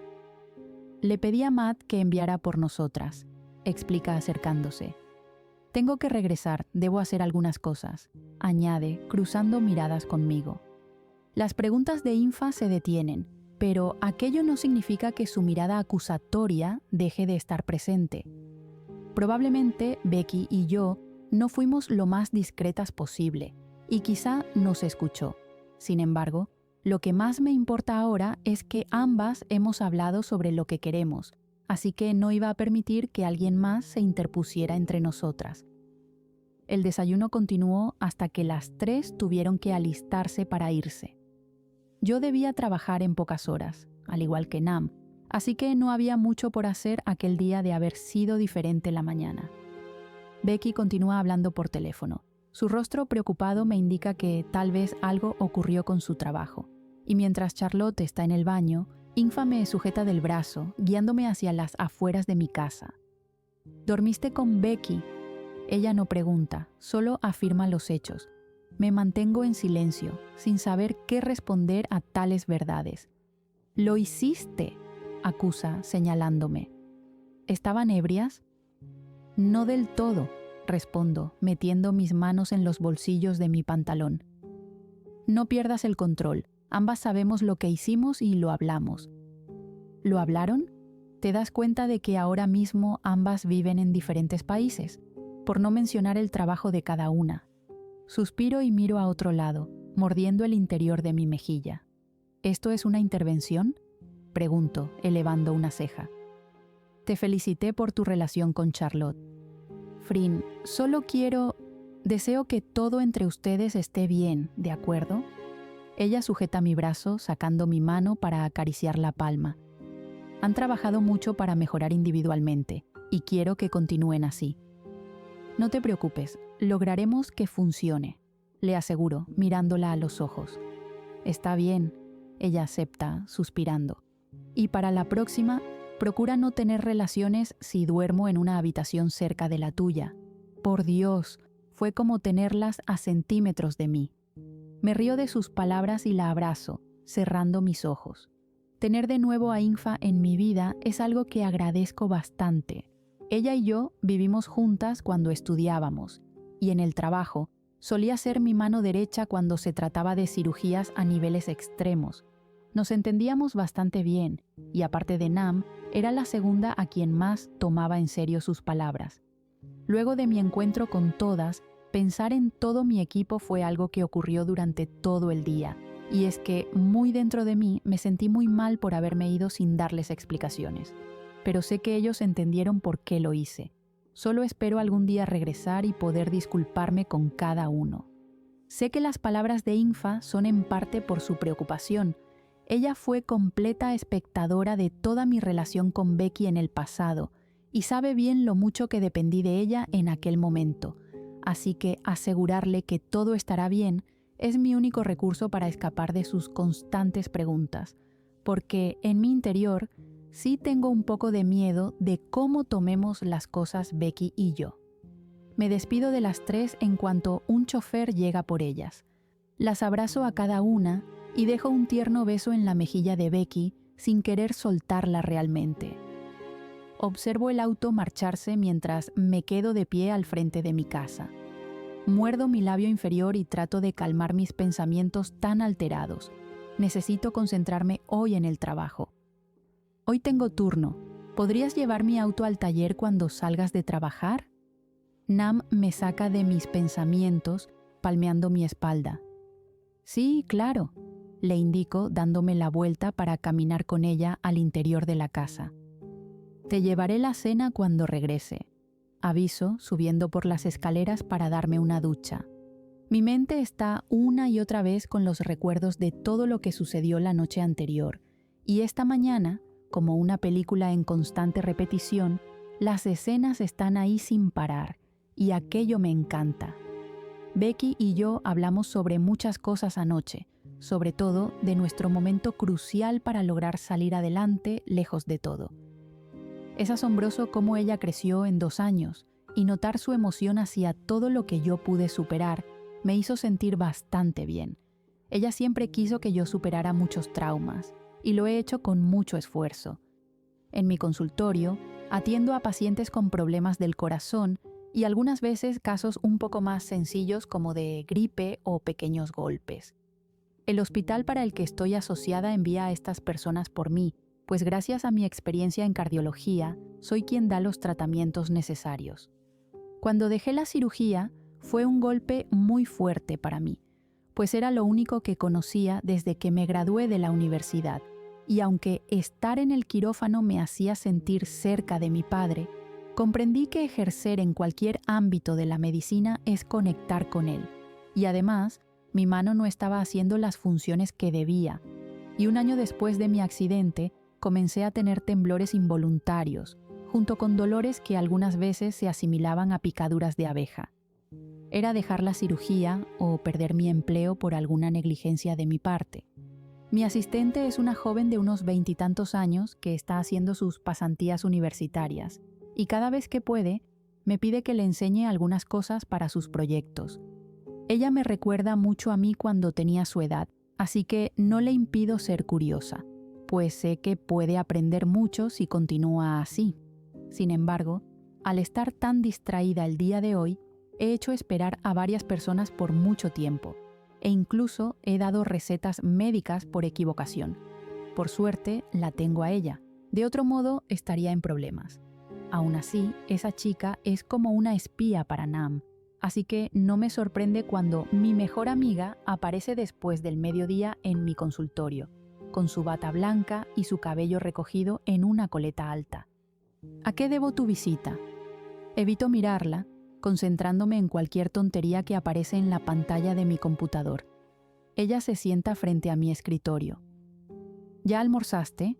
Le pedí a Matt que enviara por nosotras, explica acercándose. Tengo que regresar, debo hacer algunas cosas, añade, cruzando miradas conmigo. Las preguntas de Infa se detienen, pero aquello no significa que su mirada acusatoria deje de estar presente. Probablemente Becky y yo No fuimos lo más discretas posible y quizá nos escuchó. Sin embargo, lo que más me importa ahora es que ambas hemos hablado sobre lo que queremos, así que no iba a permitir que alguien más se interpusiera entre nosotras. El desayuno continuó hasta que las tres tuvieron que alistarse para irse. Yo debía trabajar en pocas horas, al igual que Nam, así que no había mucho por hacer aquel día de haber sido diferente la mañana. Becky continúa hablando por teléfono. Su rostro preocupado me indica que tal vez algo ocurrió con su trabajo. Y mientras Charlotte está en el baño, Infa me sujeta del brazo, guiándome hacia las afueras de mi casa. ¿Dormiste con Becky? Ella no pregunta, solo afirma los hechos. Me mantengo en silencio, sin saber qué responder a tales verdades. «¡Lo hiciste!», acusa, señalándome. ¿Estaban ebrias? No del todo, respondo, metiendo mis manos en los bolsillos de mi pantalón. No pierdas el control, ambas sabemos lo que hicimos y lo hablamos. ¿Lo hablaron? ¿Te das cuenta de que ahora mismo ambas viven en diferentes países? Por no mencionar el trabajo de cada una. Suspiro y miro a otro lado, mordiendo el interior de mi mejilla. ¿Esto es una intervención?, pregunto, elevando una ceja. Te felicité por tu relación con Charlotte. Frin, solo deseo que todo entre ustedes esté bien, ¿de acuerdo? Ella sujeta mi brazo, sacando mi mano para acariciar la palma. Han trabajado mucho para mejorar individualmente, y quiero que continúen así. No te preocupes, lograremos que funcione, le aseguro, mirándola a los ojos. Está bien, ella acepta, suspirando. Y para la próxima, procura no tener relaciones si duermo en una habitación cerca de la tuya. Por Dios, fue como tenerlas a centímetros de mí. Me río de sus palabras y la abrazo, cerrando mis ojos. Tener de nuevo a Infa en mi vida es algo que agradezco bastante. Ella y yo vivimos juntas cuando estudiábamos, y en el trabajo solía ser mi mano derecha cuando se trataba de cirugías a niveles extremos. Nos entendíamos bastante bien, y aparte de Nam, era la segunda a quien más tomaba en serio sus palabras. Luego de mi encuentro con todas, pensar en todo mi equipo fue algo que ocurrió durante todo el día, y es que muy dentro de mí me sentí muy mal por haberme ido sin darles explicaciones. Pero sé que ellos entendieron por qué lo hice. Solo espero algún día regresar y poder disculparme con cada uno. Sé que las palabras de Infa son en parte por su preocupación. Ella fue completa espectadora de toda mi relación con Becky en el pasado y sabe bien lo mucho que dependí de ella en aquel momento. Así que asegurarle que todo estará bien es mi único recurso para escapar de sus constantes preguntas, porque en mi interior sí tengo un poco de miedo de cómo tomemos las cosas Becky y yo. Me despido de las tres en cuanto un chofer llega por ellas. Las abrazo a cada una y dejo un tierno beso en la mejilla de Becky sin querer soltarla realmente. Observo el auto marcharse mientras me quedo de pie al frente de mi casa. Muerdo mi labio inferior y trato de calmar mis pensamientos tan alterados. Necesito concentrarme hoy en el trabajo. Hoy tengo turno. ¿Podrías llevar mi auto al taller cuando salgas de trabajar? Nam me saca de mis pensamientos, palmeando mi espalda. Sí, claro, le indico dándome la vuelta para caminar con ella al interior de la casa. Te llevaré la cena cuando regrese, aviso subiendo por las escaleras para darme una ducha. Mi mente está una y otra vez con los recuerdos de todo lo que sucedió la noche anterior, y esta mañana, como una película en constante repetición, las escenas están ahí sin parar, y aquello me encanta. Becky y yo hablamos sobre muchas cosas anoche, sobre todo de nuestro momento crucial para lograr salir adelante lejos de todo. Es asombroso cómo ella creció en 2 años, y notar su emoción hacia todo lo que yo pude superar me hizo sentir bastante bien. Ella siempre quiso que yo superara muchos traumas, y lo he hecho con mucho esfuerzo. En mi consultorio, atiendo a pacientes con problemas del corazón y algunas veces casos un poco más sencillos como de gripe o pequeños golpes. El hospital para el que estoy asociada envía a estas personas por mí, pues gracias a mi experiencia en cardiología, soy quien da los tratamientos necesarios. Cuando dejé la cirugía, fue un golpe muy fuerte para mí, pues era lo único que conocía desde que me gradué de la universidad. Y aunque estar en el quirófano me hacía sentir cerca de mi padre, comprendí que ejercer en cualquier ámbito de la medicina es conectar con él. Y además, mi mano no estaba haciendo las funciones que debía. Y un año después de mi accidente, comencé a tener temblores involuntarios, junto con dolores que algunas veces se asimilaban a picaduras de abeja. Era dejar la cirugía o perder mi empleo por alguna negligencia de mi parte. Mi asistente es una joven de unos 20 y tantos años que está haciendo sus pasantías universitarias y cada vez que puede, me pide que le enseñe algunas cosas para sus proyectos. Ella me recuerda mucho a mí cuando tenía su edad, así que no le impido ser curiosa, pues sé que puede aprender mucho si continúa así. Sin embargo, al estar tan distraída el día de hoy, he hecho esperar a varias personas por mucho tiempo, e incluso he dado recetas médicas por equivocación. Por suerte, la tengo a ella. De otro modo, estaría en problemas. Aún así, esa chica es como una espía para Nam, así que no me sorprende cuando mi mejor amiga aparece después del mediodía en mi consultorio, con su bata blanca y su cabello recogido en una coleta alta. ¿A qué debo tu visita? Evito mirarla, concentrándome en cualquier tontería que aparece en la pantalla de mi computador. Ella se sienta frente a mi escritorio. ¿Ya almorzaste?,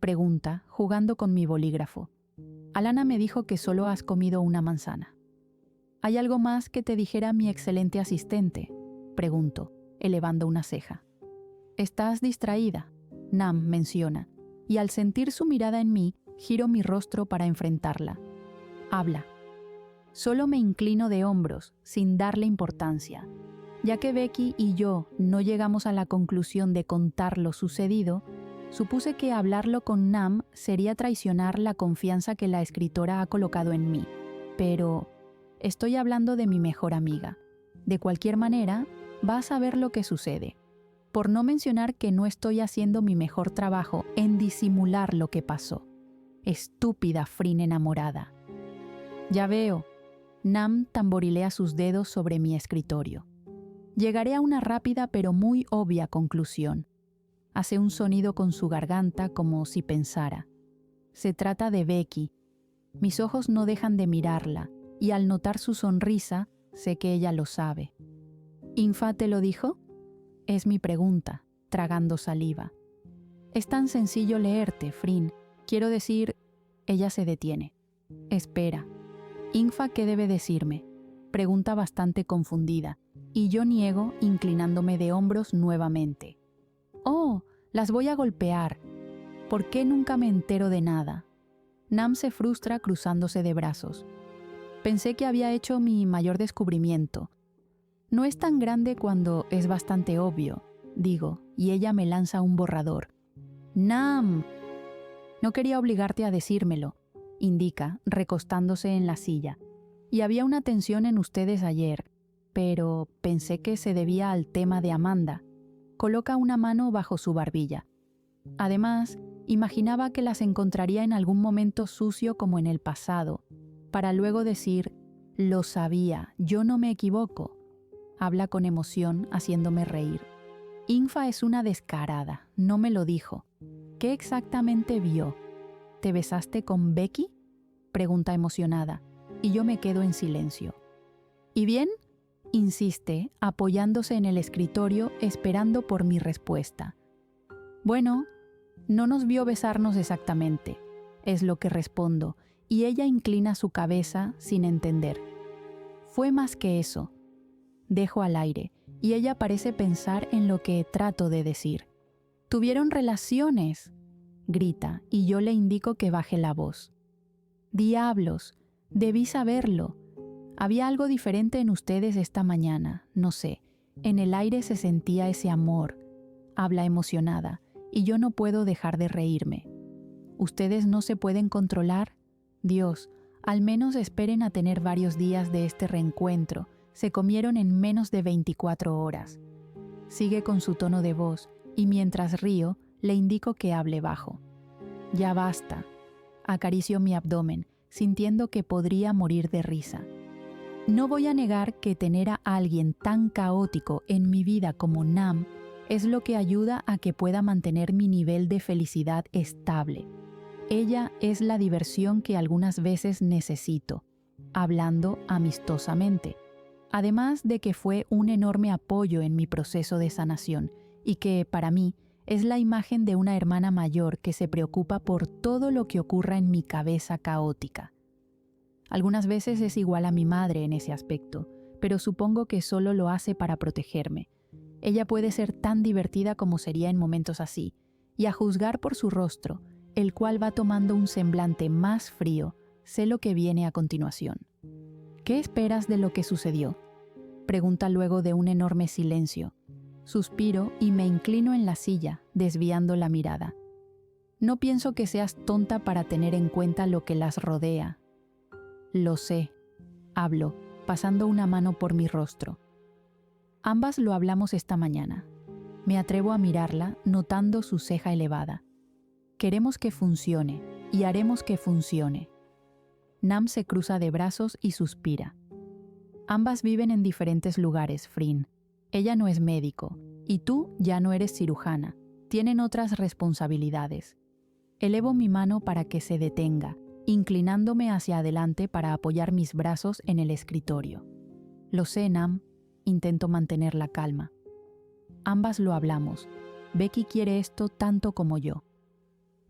pregunta, jugando con mi bolígrafo. Alana me dijo que solo has comido una manzana. ¿Hay algo más que te dijera mi excelente asistente?, pregunto, elevando una ceja. Estás distraída, Nam menciona, y al sentir su mirada en mí, giro mi rostro para enfrentarla. Habla. Solo me inclino de hombros, sin darle importancia. Ya que Becky y yo no llegamos a la conclusión de contar lo sucedido, supuse que hablarlo con Nam sería traicionar la confianza que la escritora ha colocado en mí. Pero estoy hablando de mi mejor amiga. De cualquier manera, vas a ver lo que sucede. Por no mencionar que no estoy haciendo mi mejor trabajo en disimular lo que pasó. Estúpida Frin enamorada. Ya veo. Nam tamborilea sus dedos sobre mi escritorio. Llegaré a una rápida pero muy obvia conclusión. Hace un sonido con su garganta como si pensara. Se trata de Becky. Mis ojos no dejan de mirarla, y al notar su sonrisa, sé que ella lo sabe. ¿Infa te lo dijo? Es mi pregunta, tragando saliva. Es tan sencillo leerte, Frin. Quiero decir... Ella se detiene. Espera. ¿Infa qué debe decirme? Pregunta bastante confundida, y yo niego inclinándome de hombros nuevamente. Oh, las voy a golpear. ¿Por qué nunca me entero de nada? Nam se frustra cruzándose de brazos. Pensé que había hecho mi mayor descubrimiento. No es tan grande cuando es bastante obvio, digo, y ella me lanza un borrador. ¡Nam! No quería obligarte a decírmelo, indica, recostándose en la silla. Y había una tensión en ustedes ayer, pero pensé que se debía al tema de Amanda. Coloca una mano bajo su barbilla. Además, imaginaba que las encontraría en algún momento sucio como en el pasado, para luego decir, lo sabía, yo no me equivoco. Habla con emoción, haciéndome reír. Infa es una descarada, no me lo dijo. ¿Qué exactamente vio? ¿Te besaste con Becky?, pregunta emocionada, y yo me quedo en silencio. ¿Y bien?, insiste, apoyándose en el escritorio, esperando por mi respuesta. Bueno, no nos vio besarnos exactamente, es lo que respondo, y ella inclina su cabeza sin entender. Fue más que eso. Dejo al aire, y ella parece pensar en lo que trato de decir. «¿Tuvieron relaciones?», grita, y yo le indico que baje la voz. «Diablos, debí saberlo. Había algo diferente en ustedes esta mañana, no sé. En el aire se sentía ese amor», habla emocionada, y yo no puedo dejar de reírme. ¿Ustedes no se pueden controlar? Dios, al menos esperen a tener varios días de este reencuentro. Se comieron en menos de 24 horas. Sigue con su tono de voz, y mientras río, le indico que hable bajo. Ya basta. Acaricio mi abdomen, sintiendo que podría morir de risa. No voy a negar que tener a alguien tan caótico en mi vida como Nam es lo que ayuda a que pueda mantener mi nivel de felicidad estable. Ella es la diversión que algunas veces necesito, hablando amistosamente. Además de que fue un enorme apoyo en mi proceso de sanación y que, para mí, es la imagen de una hermana mayor que se preocupa por todo lo que ocurra en mi cabeza caótica. Algunas veces es igual a mi madre en ese aspecto, pero supongo que solo lo hace para protegerme. Ella puede ser tan divertida como sería en momentos así, y a juzgar por su rostro, el cual va tomando un semblante más frío, sé lo que viene a continuación. ¿Qué esperas de lo que sucedió?, pregunta luego de un enorme silencio. Suspiro y me inclino en la silla, desviando la mirada. No pienso que seas tonta para tener en cuenta lo que las rodea. Lo sé, hablo, pasando una mano por mi rostro. Ambas lo hablamos esta mañana. Me atrevo a mirarla, notando su ceja elevada. Queremos que funcione, y haremos que funcione. Nam se cruza de brazos y suspira. Ambas viven en diferentes lugares, Frin. Ella no es médico, y tú ya no eres cirujana. Tienen otras responsabilidades. Elevo mi mano para que se detenga, inclinándome hacia adelante para apoyar mis brazos en el escritorio. Lo sé, Nam. Intento mantener la calma. Ambas lo hablamos. Becky quiere esto tanto como yo.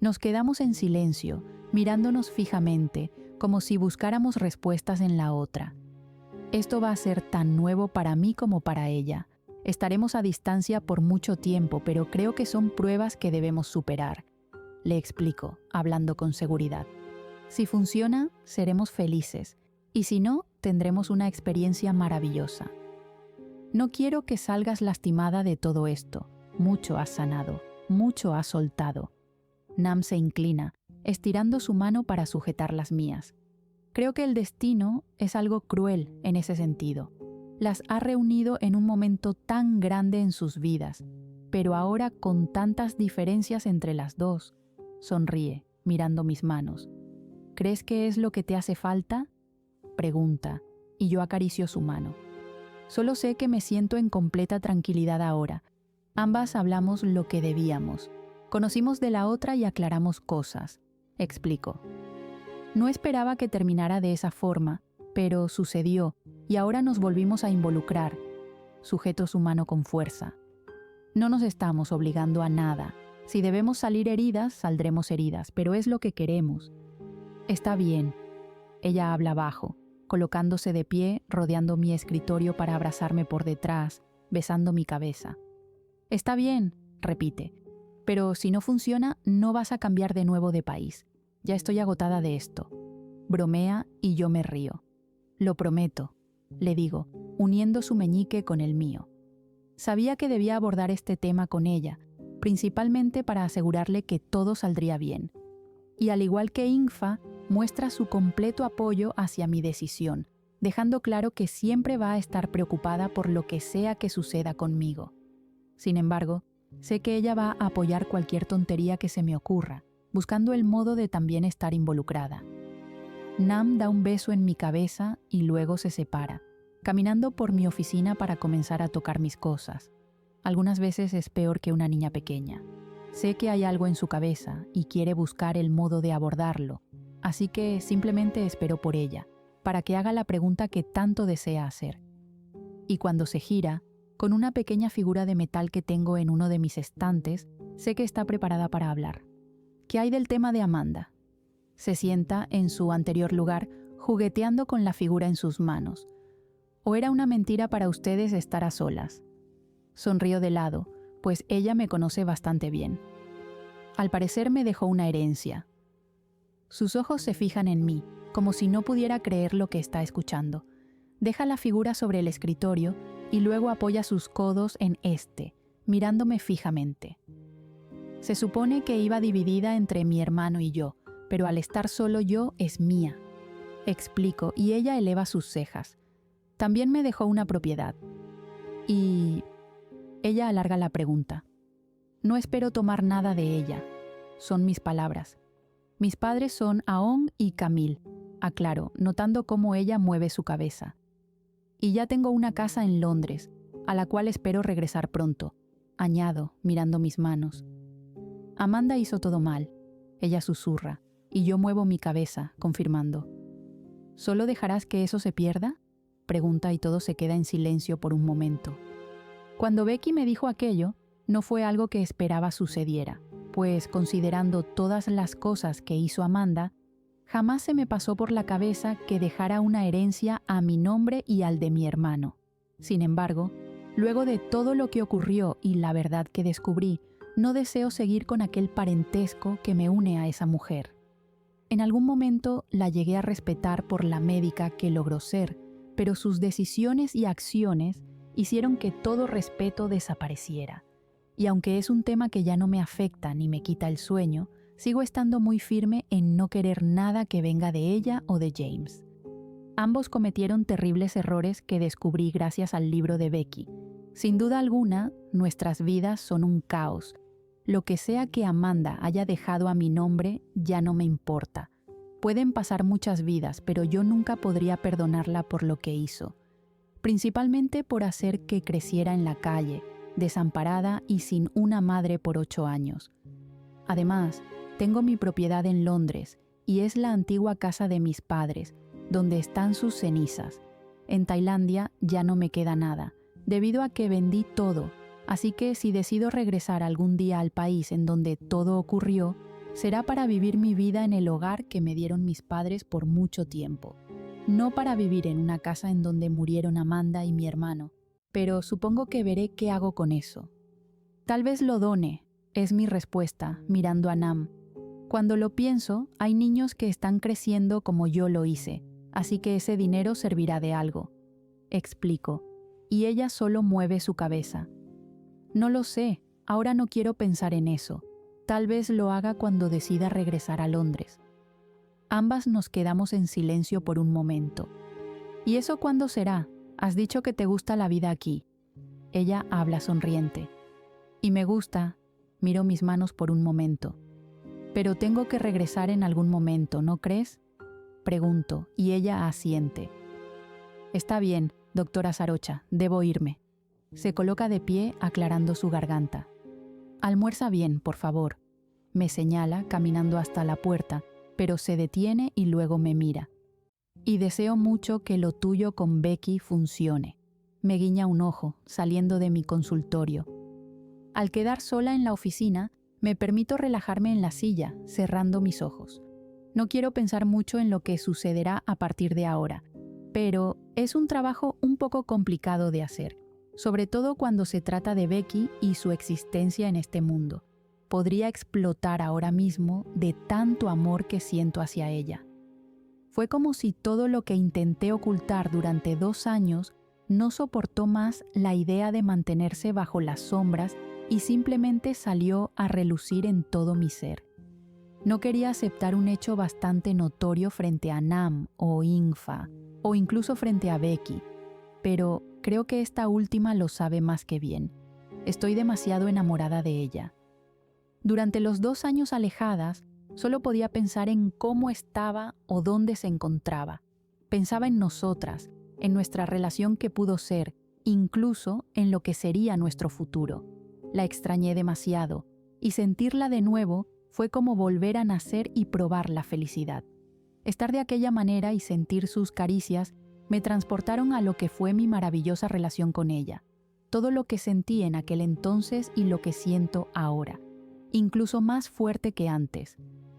Nos quedamos en silencio, mirándonos fijamente, como si buscáramos respuestas en la otra. Esto va a ser tan nuevo para mí como para ella. Estaremos a distancia por mucho tiempo, pero creo que son pruebas que debemos superar. Le explico, hablando con seguridad. Si funciona, seremos felices, y si no, tendremos una experiencia maravillosa. No quiero que salgas lastimada de todo esto. Mucho has sanado, mucho has soltado. Nam se inclina, estirando su mano para sujetar las mías. Creo que el destino es algo cruel en ese sentido. Las ha reunido en un momento tan grande en sus vidas, pero ahora con tantas diferencias entre las dos. Sonríe, mirando mis manos. ¿Crees que es lo que te hace falta?, pregunta, y yo acaricio su mano. Solo sé que me siento en completa tranquilidad ahora. Ambas hablamos lo que debíamos. Conocimos de la otra y aclaramos cosas. Explico. No esperaba que terminara de esa forma, pero sucedió, y ahora nos volvimos a involucrar. Sujeto su mano con fuerza. No nos estamos obligando a nada. Si debemos salir heridas, saldremos heridas, pero es lo que queremos. Está bien. Ella habla bajo, colocándose de pie, rodeando mi escritorio para abrazarme por detrás, besando mi cabeza. Está bien, repite, pero si no funciona, no vas a cambiar de nuevo de país. Ya estoy agotada de esto. Bromea y yo me río. Lo prometo, le digo, uniendo su meñique con el mío. Sabía que debía abordar este tema con ella, principalmente para asegurarle que todo saldría bien. Y al igual que Infa, muestra su completo apoyo hacia mi decisión, dejando claro que siempre va a estar preocupada por lo que sea que suceda conmigo. Sin embargo, sé que ella va a apoyar cualquier tontería que se me ocurra, buscando el modo de también estar involucrada. Nam da un beso en mi cabeza y luego se separa, caminando por mi oficina para comenzar a tocar mis cosas. Algunas veces es peor que una niña pequeña. Sé que hay algo en su cabeza y quiere buscar el modo de abordarlo, así que simplemente espero por ella, para que haga la pregunta que tanto desea hacer. Y cuando se gira, con una pequeña figura de metal que tengo en uno de mis estantes, sé que está preparada para hablar. ¿Qué hay del tema de Amanda? Se sienta en su anterior lugar, jugueteando con la figura en sus manos. ¿O era una mentira para ustedes estar a solas? Sonrío de lado, pues ella me conoce bastante bien. Al parecer me dejó una herencia. Sus ojos se fijan en mí, como si no pudiera creer lo que está escuchando. Deja la figura sobre el escritorio y luego apoya sus codos en este, mirándome fijamente. Se supone que iba dividida entre mi hermano y yo, pero al estar solo yo es mía. Explico, y ella eleva sus cejas. También me dejó una propiedad. Y... Ella alarga la pregunta. No espero tomar nada de ella. Son mis palabras. Mis padres son Aong y Camille, aclaro, notando cómo ella mueve su cabeza. Y ya tengo una casa en Londres, a la cual espero regresar pronto, añado, mirando mis manos. Amanda hizo todo mal, ella susurra, y yo muevo mi cabeza, confirmando. ¿Solo dejarás que eso se pierda?, pregunta y todo se queda en silencio por un momento. Cuando Becky me dijo aquello, no fue algo que esperaba sucediera, pues considerando todas las cosas que hizo Amanda, jamás se me pasó por la cabeza que dejara una herencia a mi nombre y al de mi hermano. Sin embargo, luego de todo lo que ocurrió y la verdad que descubrí, no deseo seguir con aquel parentesco que me une a esa mujer. En algún momento la llegué a respetar por la médica que logró ser, pero sus decisiones y acciones hicieron que todo respeto desapareciera. Y aunque es un tema que ya no me afecta ni me quita el sueño, sigo estando muy firme en no querer nada que venga de ella o de James. Ambos cometieron terribles errores que descubrí gracias al libro de Becky. Sin duda alguna, nuestras vidas son un caos. Lo que sea que Amanda haya dejado a mi nombre ya no me importa. Pueden pasar muchas vidas, pero yo nunca podría perdonarla por lo que hizo. Principalmente por hacer que creciera en la calle, desamparada y sin una madre por 8 años. Además, tengo mi propiedad en Londres y es la antigua casa de mis padres, donde están sus cenizas. En Tailandia ya no me queda nada, debido a que vendí todo, así que si decido regresar algún día al país en donde todo ocurrió, será para vivir mi vida en el hogar que me dieron mis padres por mucho tiempo. No para vivir en una casa en donde murieron Amanda y mi hermano, pero supongo que veré qué hago con eso. Tal vez lo done, es mi respuesta, mirando a Nam. Cuando lo pienso, hay niños que están creciendo como yo lo hice, así que ese dinero servirá de algo. Explico, y ella solo mueve su cabeza. No lo sé, ahora no quiero pensar en eso. Tal vez lo haga cuando decida regresar a Londres. Ambas nos quedamos en silencio por un momento. ¿Y eso cuándo será? Has dicho que te gusta la vida aquí. Ella habla sonriente. Y me gusta, miro mis manos por un momento. Pero tengo que regresar en algún momento, ¿no crees? Pregunto, y ella asiente. Está bien, doctora Sarocha, debo irme. Se coloca de pie, aclarando su garganta. Almuerza bien, por favor. Me señala, caminando hasta la puerta, pero se detiene y luego me mira. Y deseo mucho que lo tuyo con Becky funcione. Me guiña un ojo, saliendo de mi consultorio. Al quedar sola en la oficina, me permito relajarme en la silla, cerrando mis ojos. No quiero pensar mucho en lo que sucederá a partir de ahora, pero es un trabajo un poco complicado de hacer, sobre todo cuando se trata de Becky y su existencia en este mundo. Podría explotar ahora mismo de tanto amor que siento hacia ella. Fue como si todo lo que intenté ocultar durante 2 años no soportó más la idea de mantenerse bajo las sombras y simplemente salió a relucir en todo mi ser. No quería aceptar un hecho bastante notorio frente a Nam o Ingfa, o incluso frente a Becky, pero creo que esta última lo sabe más que bien. Estoy demasiado enamorada de ella. Durante los 2 años alejadas, solo podía pensar en cómo estaba o dónde se encontraba. Pensaba en nosotras, en nuestra relación que pudo ser, incluso en lo que sería nuestro futuro. La extrañé demasiado, y sentirla de nuevo fue como volver a nacer y probar la felicidad. Estar de aquella manera y sentir sus caricias me transportaron a lo que fue mi maravillosa relación con ella. Todo lo que sentí en aquel entonces y lo que siento ahora. Incluso más fuerte que antes.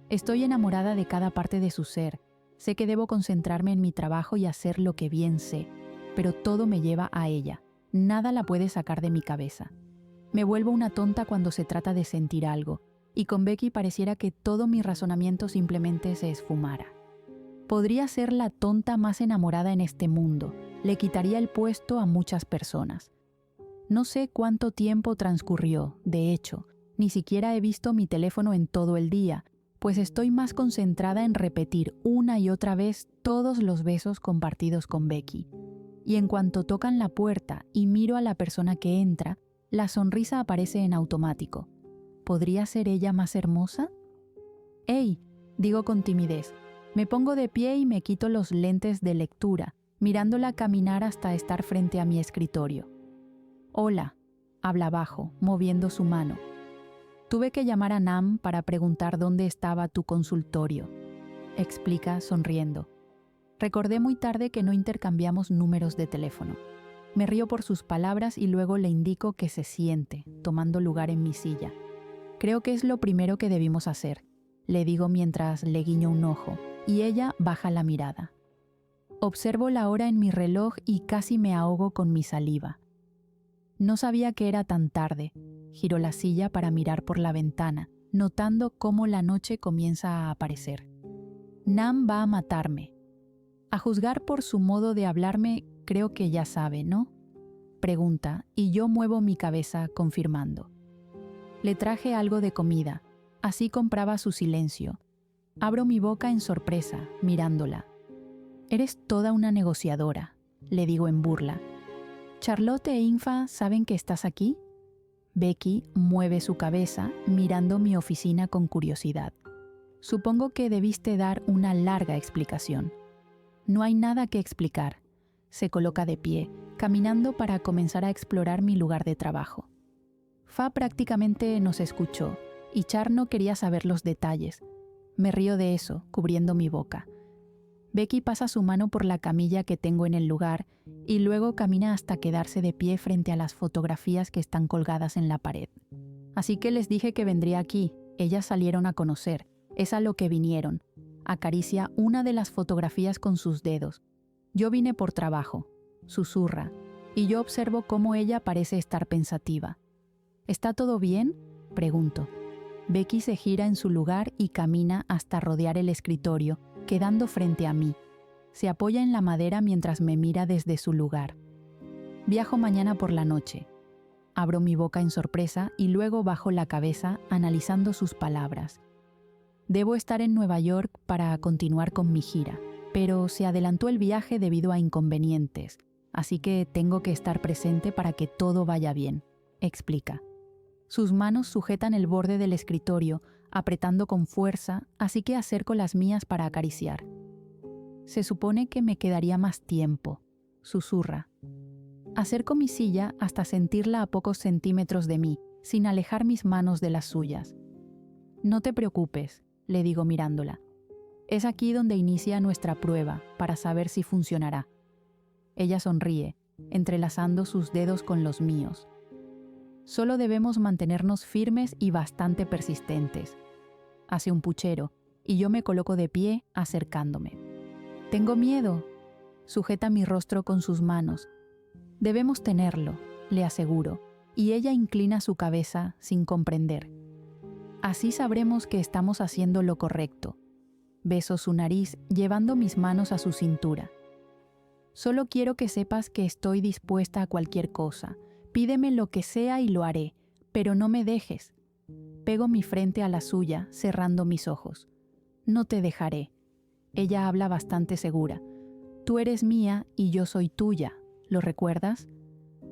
Estoy enamorada de cada parte de su ser. Sé que debo concentrarme en mi trabajo y hacer lo que bien sé, pero todo me lleva a ella. Nada la puede sacar de mi cabeza. Me vuelvo una tonta cuando se trata de sentir algo, y con Becky pareciera que todo mi razonamiento simplemente se esfumara. Podría ser la tonta más enamorada en este mundo, le quitaría el puesto a muchas personas. No sé cuánto tiempo transcurrió, de hecho, ni siquiera he visto mi teléfono en todo el día, pues estoy más concentrada en repetir una y otra vez todos los besos compartidos con Becky. Y en cuanto tocan la puerta y miro a la persona que entra, la sonrisa aparece en automático. ¿Podría ser ella más hermosa? ¡Ey!, digo con timidez. Me pongo de pie y me quito los lentes de lectura, mirándola caminar hasta estar frente a mi escritorio. «Hola», habla bajo, moviendo su mano. «Tuve que llamar a Nam para preguntar dónde estaba tu consultorio», explica sonriendo. Recordé muy tarde que no intercambiamos números de teléfono. Me río por sus palabras y luego le indico que se siente, tomando lugar en mi silla. «Creo que es lo primero que debimos hacer», le digo mientras le guiño un ojo, y ella baja la mirada. Observo la hora en mi reloj y casi me ahogo con mi saliva. No sabía que era tan tarde. Giro la silla para mirar por la ventana, notando cómo la noche comienza a aparecer. Nam va a matarme. A juzgar por su modo de hablarme, creo que ya sabe, ¿no? Pregunta, y yo muevo mi cabeza confirmando. Le traje algo de comida, así compraba su silencio. Abro mi boca en sorpresa, mirándola. «Eres toda una negociadora», le digo en burla. «¿Charlotte e Infa saben que estás aquí?» Becky mueve su cabeza, mirando mi oficina con curiosidad. Supongo que debiste dar una larga explicación. «No hay nada que explicar». Se coloca de pie, caminando para comenzar a explorar mi lugar de trabajo. Fa prácticamente nos escuchó, y Char no quería saber los detalles. Me río de eso, cubriendo mi boca. Becky pasa su mano por la camilla que tengo en el lugar y luego camina hasta quedarse de pie frente a las fotografías que están colgadas en la pared. «Así que les dije que vendría aquí. Ellas salieron a conocer. Es a lo que vinieron». Acaricia una de las fotografías con sus dedos. «Yo vine por trabajo», susurra, y yo observo cómo ella parece estar pensativa. «¿Está todo bien?», pregunto. Becky se gira en su lugar y camina hasta rodear el escritorio, quedando frente a mí. Se apoya en la madera mientras me mira desde su lugar. «Viajo mañana por la noche». Abro mi boca en sorpresa y luego bajo la cabeza analizando sus palabras. Debo estar en Nueva York para continuar con mi gira, pero se adelantó el viaje debido a inconvenientes, así que tengo que estar presente para que todo vaya bien, explica. Sus manos sujetan el borde del escritorio, apretando con fuerza, así que acerco las mías para acariciar. «Se supone que me quedaría más tiempo», susurra. Acerco mi silla hasta sentirla a pocos centímetros de mí, sin alejar mis manos de las suyas. «No te preocupes», le digo mirándola. «Es aquí donde inicia nuestra prueba, para saber si funcionará». Ella sonríe, entrelazando sus dedos con los míos. «Solo debemos mantenernos firmes y bastante persistentes». Hace un puchero, y yo me coloco de pie, acercándome. «Tengo miedo», sujeta mi rostro con sus manos. «Debemos tenerlo», le aseguro, y ella inclina su cabeza sin comprender. «Así sabremos que estamos haciendo lo correcto». Beso su nariz, llevando mis manos a su cintura. «Solo quiero que sepas que estoy dispuesta a cualquier cosa. Pídeme lo que sea y lo haré, pero no me dejes». Pego mi frente a la suya, cerrando mis ojos. «No te dejaré». Ella habla bastante segura. «Tú eres mía y yo soy tuya. ¿Lo recuerdas?».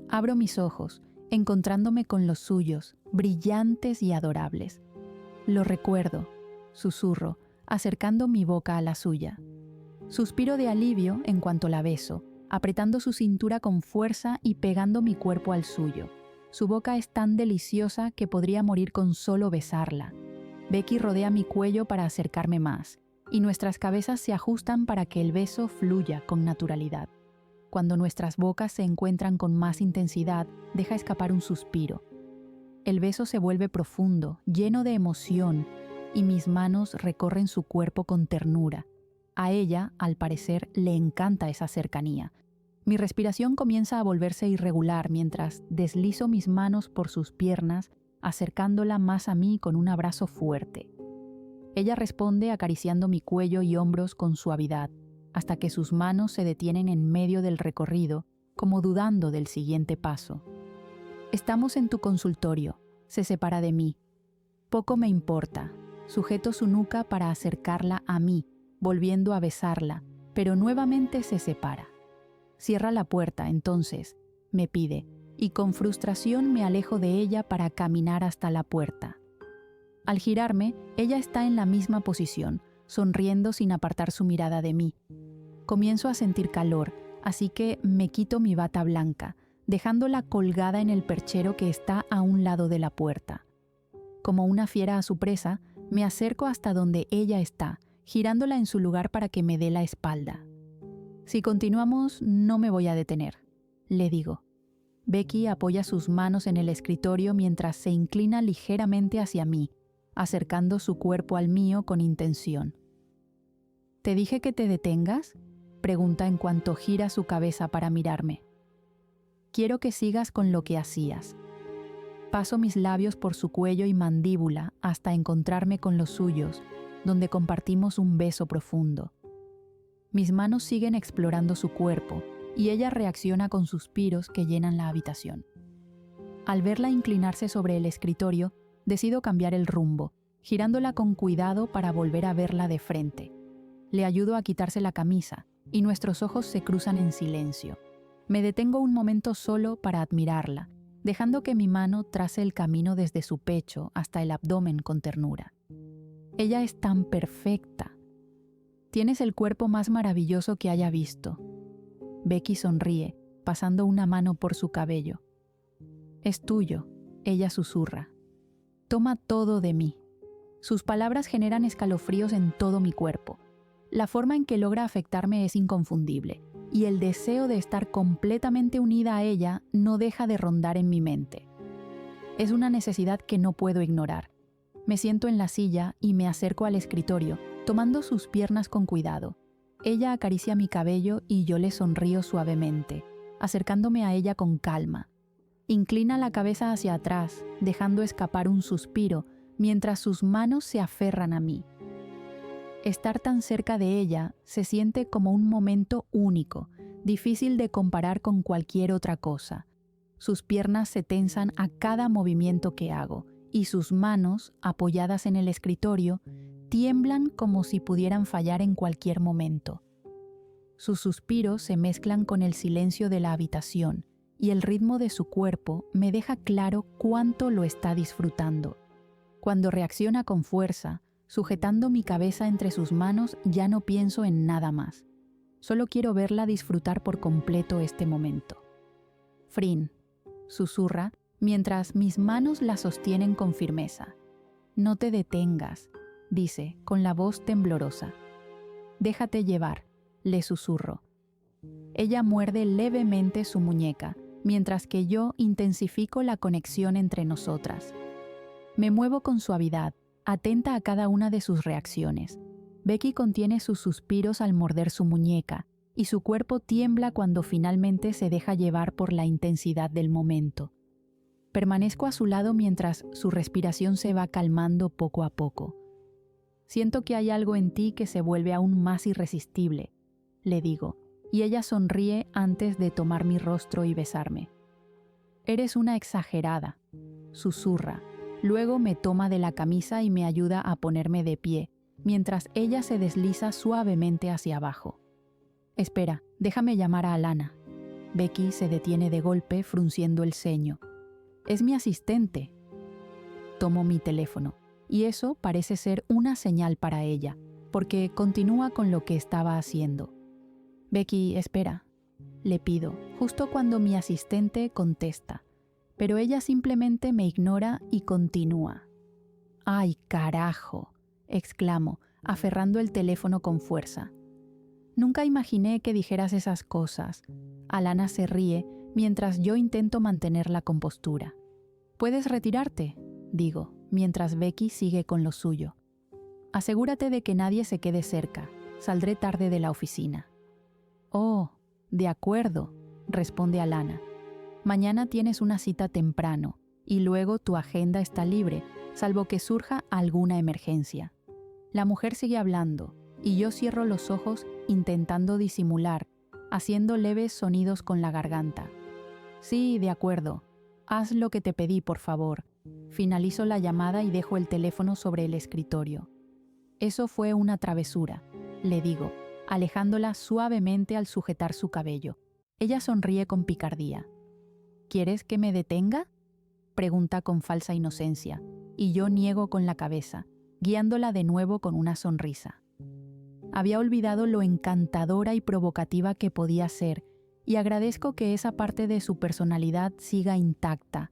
Abro mis ojos, encontrándome con los suyos, brillantes y adorables. «Lo recuerdo», susurro, acercando mi boca a la suya. Suspiro de alivio en cuanto la beso, apretando su cintura con fuerza y pegando mi cuerpo al suyo. Su boca es tan deliciosa que podría morir con solo besarla. Becky rodea mi cuello para acercarme más, y nuestras cabezas se ajustan para que el beso fluya con naturalidad. Cuando nuestras bocas se encuentran con más intensidad, deja escapar un suspiro. El beso se vuelve profundo, lleno de emoción, y mis manos recorren su cuerpo con ternura. A ella, al parecer, le encanta esa cercanía. Mi respiración comienza a volverse irregular mientras deslizo mis manos por sus piernas, acercándola más a mí con un abrazo fuerte. Ella responde acariciando mi cuello y hombros con suavidad, hasta que sus manos se detienen en medio del recorrido, como dudando del siguiente paso. «Estamos en tu consultorio», se separa de mí. «Poco me importa». Sujeto su nuca para acercarla a mí, volviendo a besarla, pero nuevamente se separa. «Cierra la puerta, entonces», me pide, y con frustración me alejo de ella para caminar hasta la puerta. Al girarme, ella está en la misma posición, sonriendo sin apartar su mirada de mí. Comienzo a sentir calor, así que me quito mi bata blanca, dejándola colgada en el perchero que está a un lado de la puerta. Como una fiera a su presa, me acerco hasta donde ella está, girándola en su lugar para que me dé la espalda. Si continuamos, no me voy a detener, le digo. Becky apoya sus manos en el escritorio mientras se inclina ligeramente hacia mí, acercando su cuerpo al mío con intención. ¿Te dije que te detengas?, pregunta en cuanto gira su cabeza para mirarme. Quiero que sigas con lo que hacías. Paso mis labios por su cuello y mandíbula hasta encontrarme con los suyos, donde compartimos un beso profundo. Mis manos siguen explorando su cuerpo y ella reacciona con suspiros que llenan la habitación. Al verla inclinarse sobre el escritorio, decido cambiar el rumbo, girándola con cuidado para volver a verla de frente. Le ayudo a quitarse la camisa y nuestros ojos se cruzan en silencio. Me detengo un momento solo para admirarla, dejando que mi mano trace el camino desde su pecho hasta el abdomen con ternura. Ella es tan perfecta. Tienes el cuerpo más maravilloso que haya visto. Becky sonríe, pasando una mano por su cabello. Es tuyo, ella susurra. Toma todo de mí. Sus palabras generan escalofríos en todo mi cuerpo. La forma en que logra afectarme es inconfundible, y el deseo de estar completamente unida a ella no deja de rondar en mi mente. Es una necesidad que no puedo ignorar. Me siento en la silla y me acerco al escritorio, tomando sus piernas con cuidado. Ella acaricia mi cabello y yo le sonrío suavemente, acercándome a ella con calma. Inclina la cabeza hacia atrás, dejando escapar un suspiro, mientras sus manos se aferran a mí. Estar tan cerca de ella se siente como un momento único, difícil de comparar con cualquier otra cosa. Sus piernas se tensan a cada movimiento que hago, y sus manos, apoyadas en el escritorio, tiemblan como si pudieran fallar en cualquier momento. Sus suspiros se mezclan con el silencio de la habitación, y el ritmo de su cuerpo me deja claro cuánto lo está disfrutando. Cuando reacciona con fuerza, sujetando mi cabeza entre sus manos, ya no pienso en nada más. Solo quiero verla disfrutar por completo este momento. Frin, susurra, mientras mis manos la sostienen con firmeza. No te detengas, dice, con la voz temblorosa. Déjate llevar, le susurro. Ella muerde levemente su muñeca, mientras que yo intensifico la conexión entre nosotras. Me muevo con suavidad, atenta a cada una de sus reacciones. Becky contiene sus suspiros al morder su muñeca, y su cuerpo tiembla cuando finalmente se deja llevar por la intensidad del momento. Permanezco a su lado mientras su respiración se va calmando poco a poco. Siento que hay algo en ti que se vuelve aún más irresistible, le digo, y ella sonríe antes de tomar mi rostro y besarme. Eres una exagerada, susurra. Luego me toma de la camisa y me ayuda a ponerme de pie, mientras ella se desliza suavemente hacia abajo. Espera, déjame llamar a Alana. Becky se detiene de golpe, frunciendo el ceño. Es mi asistente. Tomo mi teléfono, y eso parece ser una señal para ella, porque continúa con lo que estaba haciendo. Becky, espera, le pido, justo cuando mi asistente contesta, pero ella simplemente me ignora y continúa. ¡Ay, carajo!, exclamo, aferrando el teléfono con fuerza. Nunca imaginé que dijeras esas cosas. Alana se ríe mientras yo intento mantener la compostura. ¿Puedes retirarte?, digo, mientras Becky sigue con lo suyo. Asegúrate de que nadie se quede cerca. Saldré tarde de la oficina. Oh, de acuerdo, responde Alana. Mañana tienes una cita temprano y luego tu agenda está libre, salvo que surja alguna emergencia. La mujer sigue hablando y yo cierro los ojos intentando disimular, haciendo leves sonidos con la garganta. Sí, de acuerdo. Haz lo que te pedí, por favor. Finalizo la llamada y dejo el teléfono sobre el escritorio. Eso fue una travesura, le digo, alejándola suavemente al sujetar su cabello. Ella sonríe con picardía. ¿Quieres que me detenga?, pregunta con falsa inocencia, y yo niego con la cabeza, guiándola de nuevo con una sonrisa. Había olvidado lo encantadora y provocativa que podía ser, y agradezco que esa parte de su personalidad siga intacta.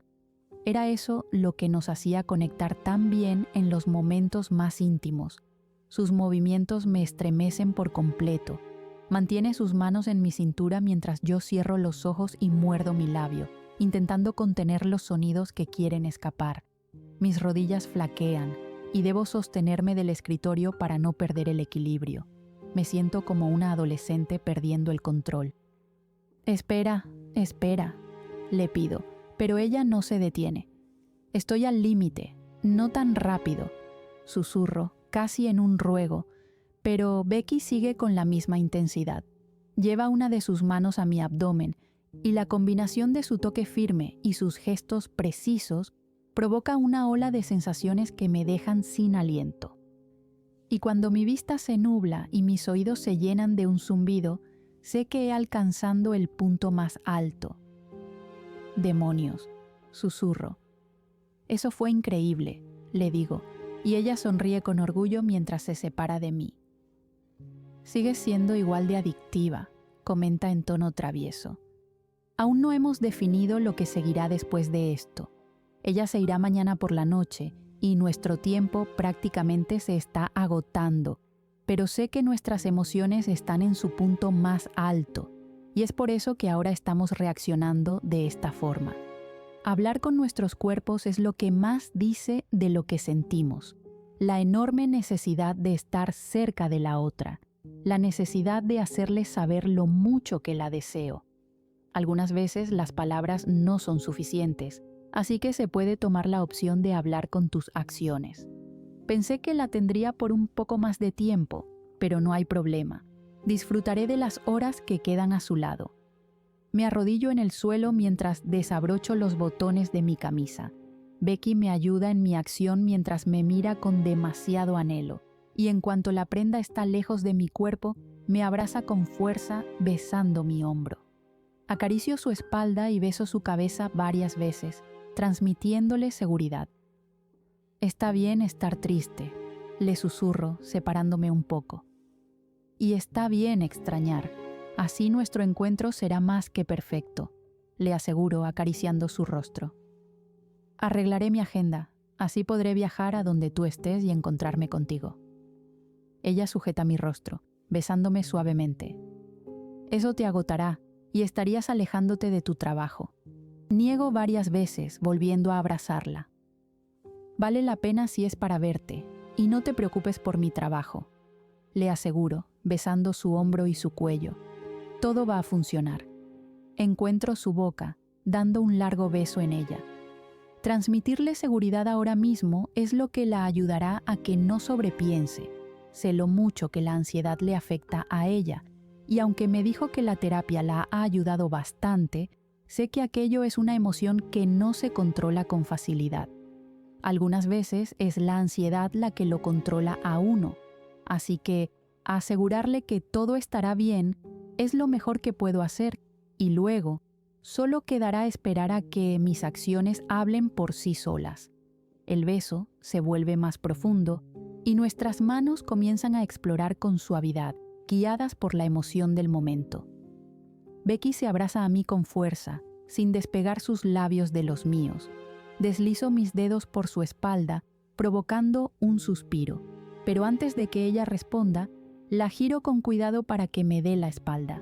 Era eso lo que nos hacía conectar tan bien en los momentos más íntimos. Sus movimientos me estremecen por completo. Mantiene sus manos en mi cintura mientras yo cierro los ojos y muerdo mi labio, intentando contener los sonidos que quieren escapar. Mis rodillas flaquean y debo sostenerme del escritorio para no perder el equilibrio. Me siento como una adolescente perdiendo el control. Espera, le pido, pero ella no se detiene. Estoy al límite, no tan rápido, susurro, casi en un ruego, pero Becky sigue con la misma intensidad. Lleva una de sus manos a mi abdomen y la combinación de su toque firme y sus gestos precisos provoca una ola de sensaciones que me dejan sin aliento. Y cuando mi vista se nubla y mis oídos se llenan de un zumbido, sé que he alcanzado el punto más alto. Demonios, susurro. Eso fue increíble, le digo, y ella sonríe con orgullo mientras se separa de mí. Sigues siendo igual de adictiva, comenta en tono travieso. Aún no hemos definido lo que seguirá después de esto. Ella se irá mañana por la noche y nuestro tiempo prácticamente se está agotando, pero sé que nuestras emociones están en su punto más alto y es por eso que ahora estamos reaccionando de esta forma. Hablar con nuestros cuerpos es lo que más dice de lo que sentimos, la enorme necesidad de estar cerca de la otra, la necesidad de hacerle saber lo mucho que la deseo. Algunas veces las palabras no son suficientes, así que se puede tomar la opción de hablar con tus acciones. Pensé que la tendría por un poco más de tiempo, pero no hay problema. Disfrutaré de las horas que quedan a su lado. Me arrodillo en el suelo mientras desabrocho los botones de mi camisa. Becky me ayuda en mi acción mientras me mira con demasiado anhelo, y en cuanto la prenda está lejos de mi cuerpo, me abraza con fuerza besando mi hombro. Acaricio su espalda y beso su cabeza varias veces, transmitiéndole seguridad. Está bien estar triste, le susurro, separándome un poco. Y está bien extrañar, así nuestro encuentro será más que perfecto, le aseguro acariciando su rostro. Arreglaré mi agenda, así podré viajar a donde tú estés y encontrarme contigo. Ella sujeta mi rostro, besándome suavemente. Eso te agotará y estarías alejándote de tu trabajo. Niego varias veces, volviendo a abrazarla. Vale la pena si es para verte, y no te preocupes por mi trabajo, le aseguro, besando su hombro y su cuello. Todo va a funcionar. Encuentro su boca, dando un largo beso en ella. Transmitirle seguridad ahora mismo es lo que la ayudará a que no sobrepiense. Sé lo mucho que la ansiedad le afecta a ella, y aunque me dijo que la terapia la ha ayudado bastante, sé que aquello es una emoción que no se controla con facilidad. Algunas veces es la ansiedad la que lo controla a uno, así que asegurarle que todo estará bien es lo mejor que puedo hacer, y luego solo quedará esperar a que mis acciones hablen por sí solas. El beso se vuelve más profundo y nuestras manos comienzan a explorar con suavidad, guiadas por la emoción del momento. Becky se abraza a mí con fuerza, sin despegar sus labios de los míos. Deslizo mis dedos por su espalda, provocando un suspiro, pero antes de que ella responda, la giro con cuidado para que me dé la espalda.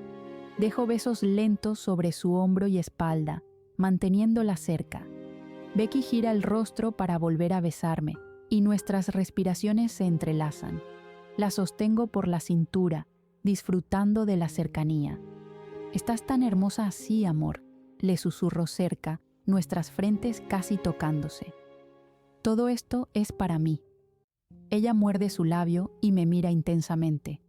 Dejo besos lentos sobre su hombro y espalda, manteniéndola cerca. Becky gira el rostro para volver a besarme, y nuestras respiraciones se entrelazan. La sostengo por la cintura, disfrutando de la cercanía. «Estás tan hermosa así, amor», le susurro cerca, nuestras frentes casi tocándose. «Todo esto es para mí». Ella muerde su labio y me mira intensamente.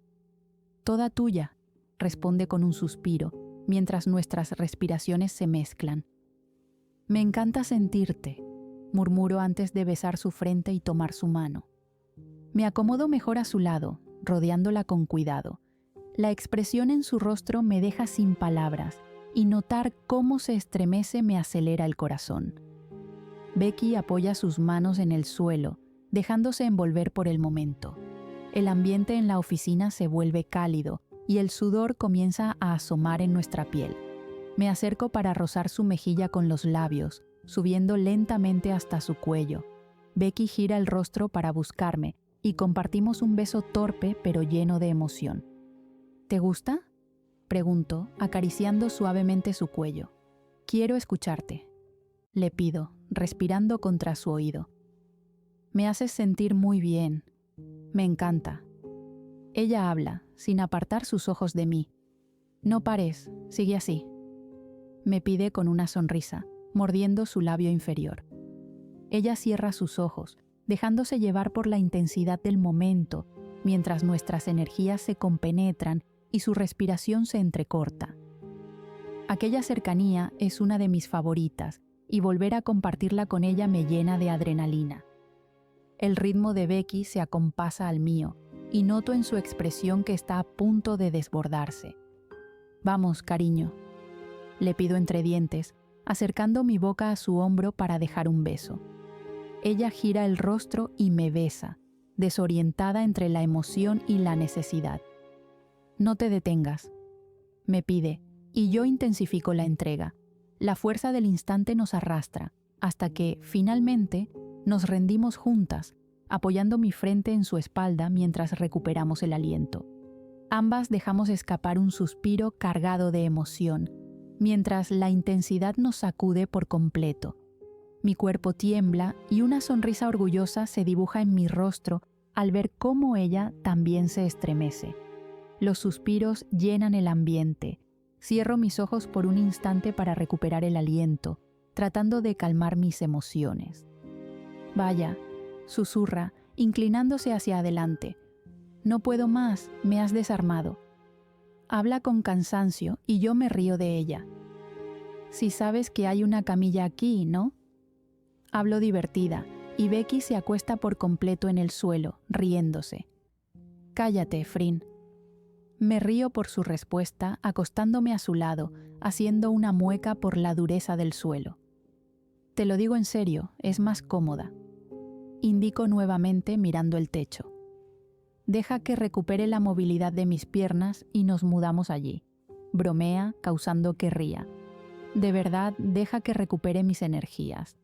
«Toda tuya», responde con un suspiro, mientras nuestras respiraciones se mezclan. «Me encanta sentirte», murmuro antes de besar su frente y tomar su mano. Me acomodo mejor a su lado, rodeándola con cuidado. La expresión en su rostro me deja sin palabras, y notar cómo se estremece me acelera el corazón. Becky apoya sus manos en el suelo, dejándose envolver por el momento. El ambiente en la oficina se vuelve cálido y el sudor comienza a asomar en nuestra piel. Me acerco para rozar su mejilla con los labios, subiendo lentamente hasta su cuello. Becky gira el rostro para buscarme y compartimos un beso torpe pero lleno de emoción. ¿Te gusta?, pregunto, acariciando suavemente su cuello. Quiero escucharte, le pido, respirando contra su oído. Me haces sentir muy bien. Me encanta. Ella habla, sin apartar sus ojos de mí. No pares, sigue así. Me pide con una sonrisa, mordiendo su labio inferior. Ella cierra sus ojos, dejándose llevar por la intensidad del momento, mientras nuestras energías se compenetran y su respiración se entrecorta. Aquella cercanía es una de mis favoritas, y volver a compartirla con ella me llena de adrenalina. El ritmo de Becky se acompasa al mío, y noto en su expresión que está a punto de desbordarse. Vamos, cariño, le pido entre dientes, acercando mi boca a su hombro para dejar un beso. Ella gira el rostro y me besa, desorientada entre la emoción y la necesidad. No te detengas, me pide, y yo intensifico la entrega. La fuerza del instante nos arrastra, hasta que, finalmente, nos rendimos juntas, apoyando mi frente en su espalda mientras recuperamos el aliento. Ambas dejamos escapar un suspiro cargado de emoción, mientras la intensidad nos sacude por completo. Mi cuerpo tiembla y una sonrisa orgullosa se dibuja en mi rostro al ver cómo ella también se estremece. Los suspiros llenan el ambiente. Cierro mis ojos por un instante para recuperar el aliento, tratando de calmar mis emociones. Vaya, susurra, inclinándose hacia adelante. No puedo más, me has desarmado. Habla con cansancio y yo me río de ella. Si sabes que hay una camilla aquí, ¿no? Hablo divertida y Becky se acuesta por completo en el suelo, riéndose. Cállate, Frin. Me río por su respuesta, acostándome a su lado, haciendo una mueca por la dureza del suelo. Te lo digo en serio, es más cómoda. Indico nuevamente mirando el techo. Deja que recupere la movilidad de mis piernas y nos mudamos allí. Bromea, causando que ría. De verdad, deja que recupere mis energías.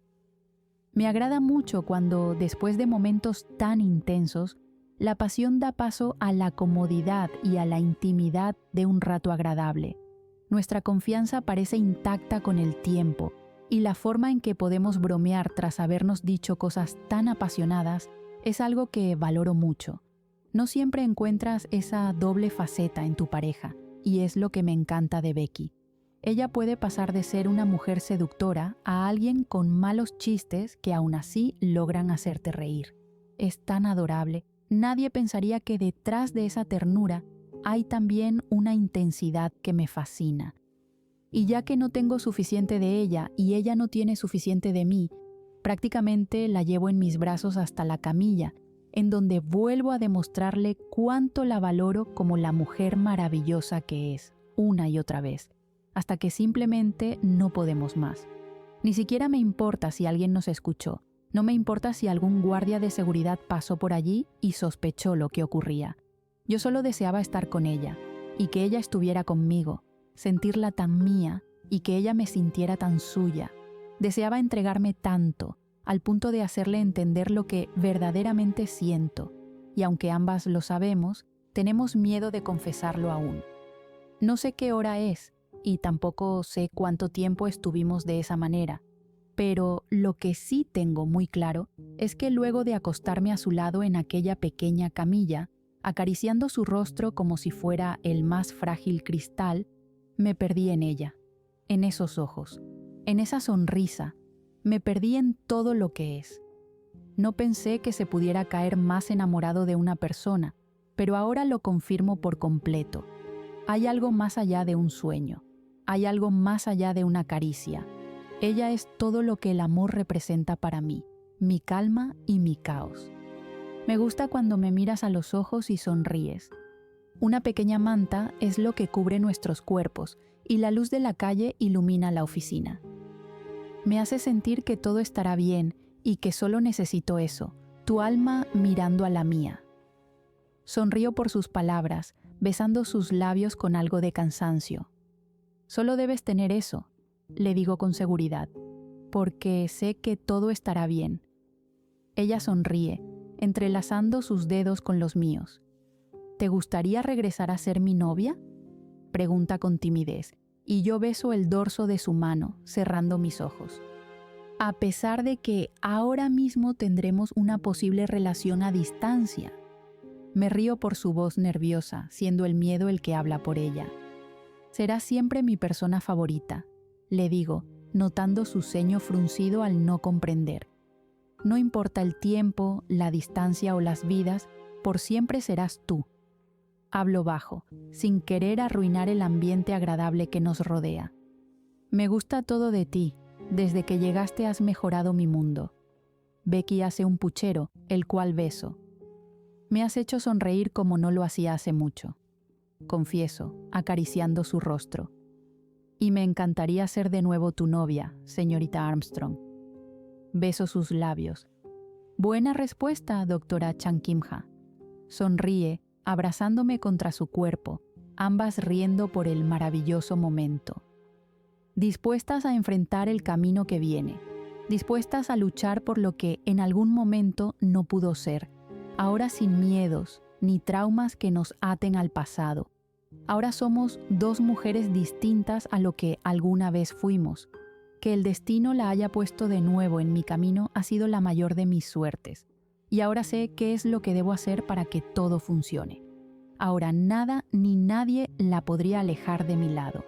Me agrada mucho cuando, después de momentos tan intensos, la pasión da paso a la comodidad y a la intimidad de un rato agradable. Nuestra confianza parece intacta con el tiempo, y la forma en que podemos bromear tras habernos dicho cosas tan apasionadas es algo que valoro mucho. No siempre encuentras esa doble faceta en tu pareja, y es lo que me encanta de Becky. Ella puede pasar de ser una mujer seductora a alguien con malos chistes que aún así logran hacerte reír. Es tan adorable. Nadie pensaría que detrás de esa ternura hay también una intensidad que me fascina. Y ya que no tengo suficiente de ella y ella no tiene suficiente de mí, prácticamente la llevo en mis brazos hasta la camilla, en donde vuelvo a demostrarle cuánto la valoro como la mujer maravillosa que es, una y otra vez, hasta que simplemente no podemos más. Ni siquiera me importa si alguien nos escuchó. No me importa si algún guardia de seguridad pasó por allí y sospechó lo que ocurría. Yo solo deseaba estar con ella, y que ella estuviera conmigo, sentirla tan mía y que ella me sintiera tan suya. Deseaba entregarme tanto, al punto de hacerle entender lo que verdaderamente siento, y aunque ambas lo sabemos, tenemos miedo de confesarlo aún. No sé qué hora es, y tampoco sé cuánto tiempo estuvimos de esa manera, pero lo que sí tengo muy claro es que luego de acostarme a su lado en aquella pequeña camilla, acariciando su rostro como si fuera el más frágil cristal, me perdí en ella, en esos ojos, en esa sonrisa, me perdí en todo lo que es. No pensé que se pudiera caer más enamorado de una persona, pero ahora lo confirmo por completo. Hay algo más allá de un sueño, hay algo más allá de una caricia. Ella es todo lo que el amor representa para mí, mi calma y mi caos. Me gusta cuando me miras a los ojos y sonríes. Una pequeña manta es lo que cubre nuestros cuerpos y la luz de la calle ilumina la oficina. Me hace sentir que todo estará bien y que solo necesito eso, tu alma mirando a la mía. Sonrío por sus palabras, besando sus labios con algo de cansancio. Solo debes tener eso, le digo con seguridad, porque sé que todo estará bien. Ella sonríe, entrelazando sus dedos con los míos. ¿Te gustaría regresar a ser mi novia?, pregunta con timidez, y yo beso el dorso de su mano, cerrando mis ojos. A pesar de que ahora mismo tendremos una posible relación a distancia. Me río por su voz nerviosa, siendo el miedo el que habla por ella. Será siempre mi persona favorita, le digo, notando su ceño fruncido al no comprender. No importa el tiempo, la distancia o las vidas, por siempre serás tú. Hablo bajo, sin querer arruinar el ambiente agradable que nos rodea. Me gusta todo de ti. Desde que llegaste has mejorado mi mundo. Becky hace un puchero, el cual beso. Me has hecho sonreír como no lo hacía hace mucho, confieso, acariciando su rostro. Y me encantaría ser de nuevo tu novia, señorita Armstrong. Beso sus labios. Buena respuesta, doctora Chankimha. Sonríe, abrazándome contra su cuerpo, ambas riendo por el maravilloso momento. Dispuestas a enfrentar el camino que viene, dispuestas a luchar por lo que en algún momento no pudo ser, ahora sin miedos ni traumas que nos aten al pasado. Ahora somos dos mujeres distintas a lo que alguna vez fuimos. Que el destino la haya puesto de nuevo en mi camino ha sido la mayor de mis suertes, y ahora sé qué es lo que debo hacer para que todo funcione. Ahora nada ni nadie la podría alejar de mi lado.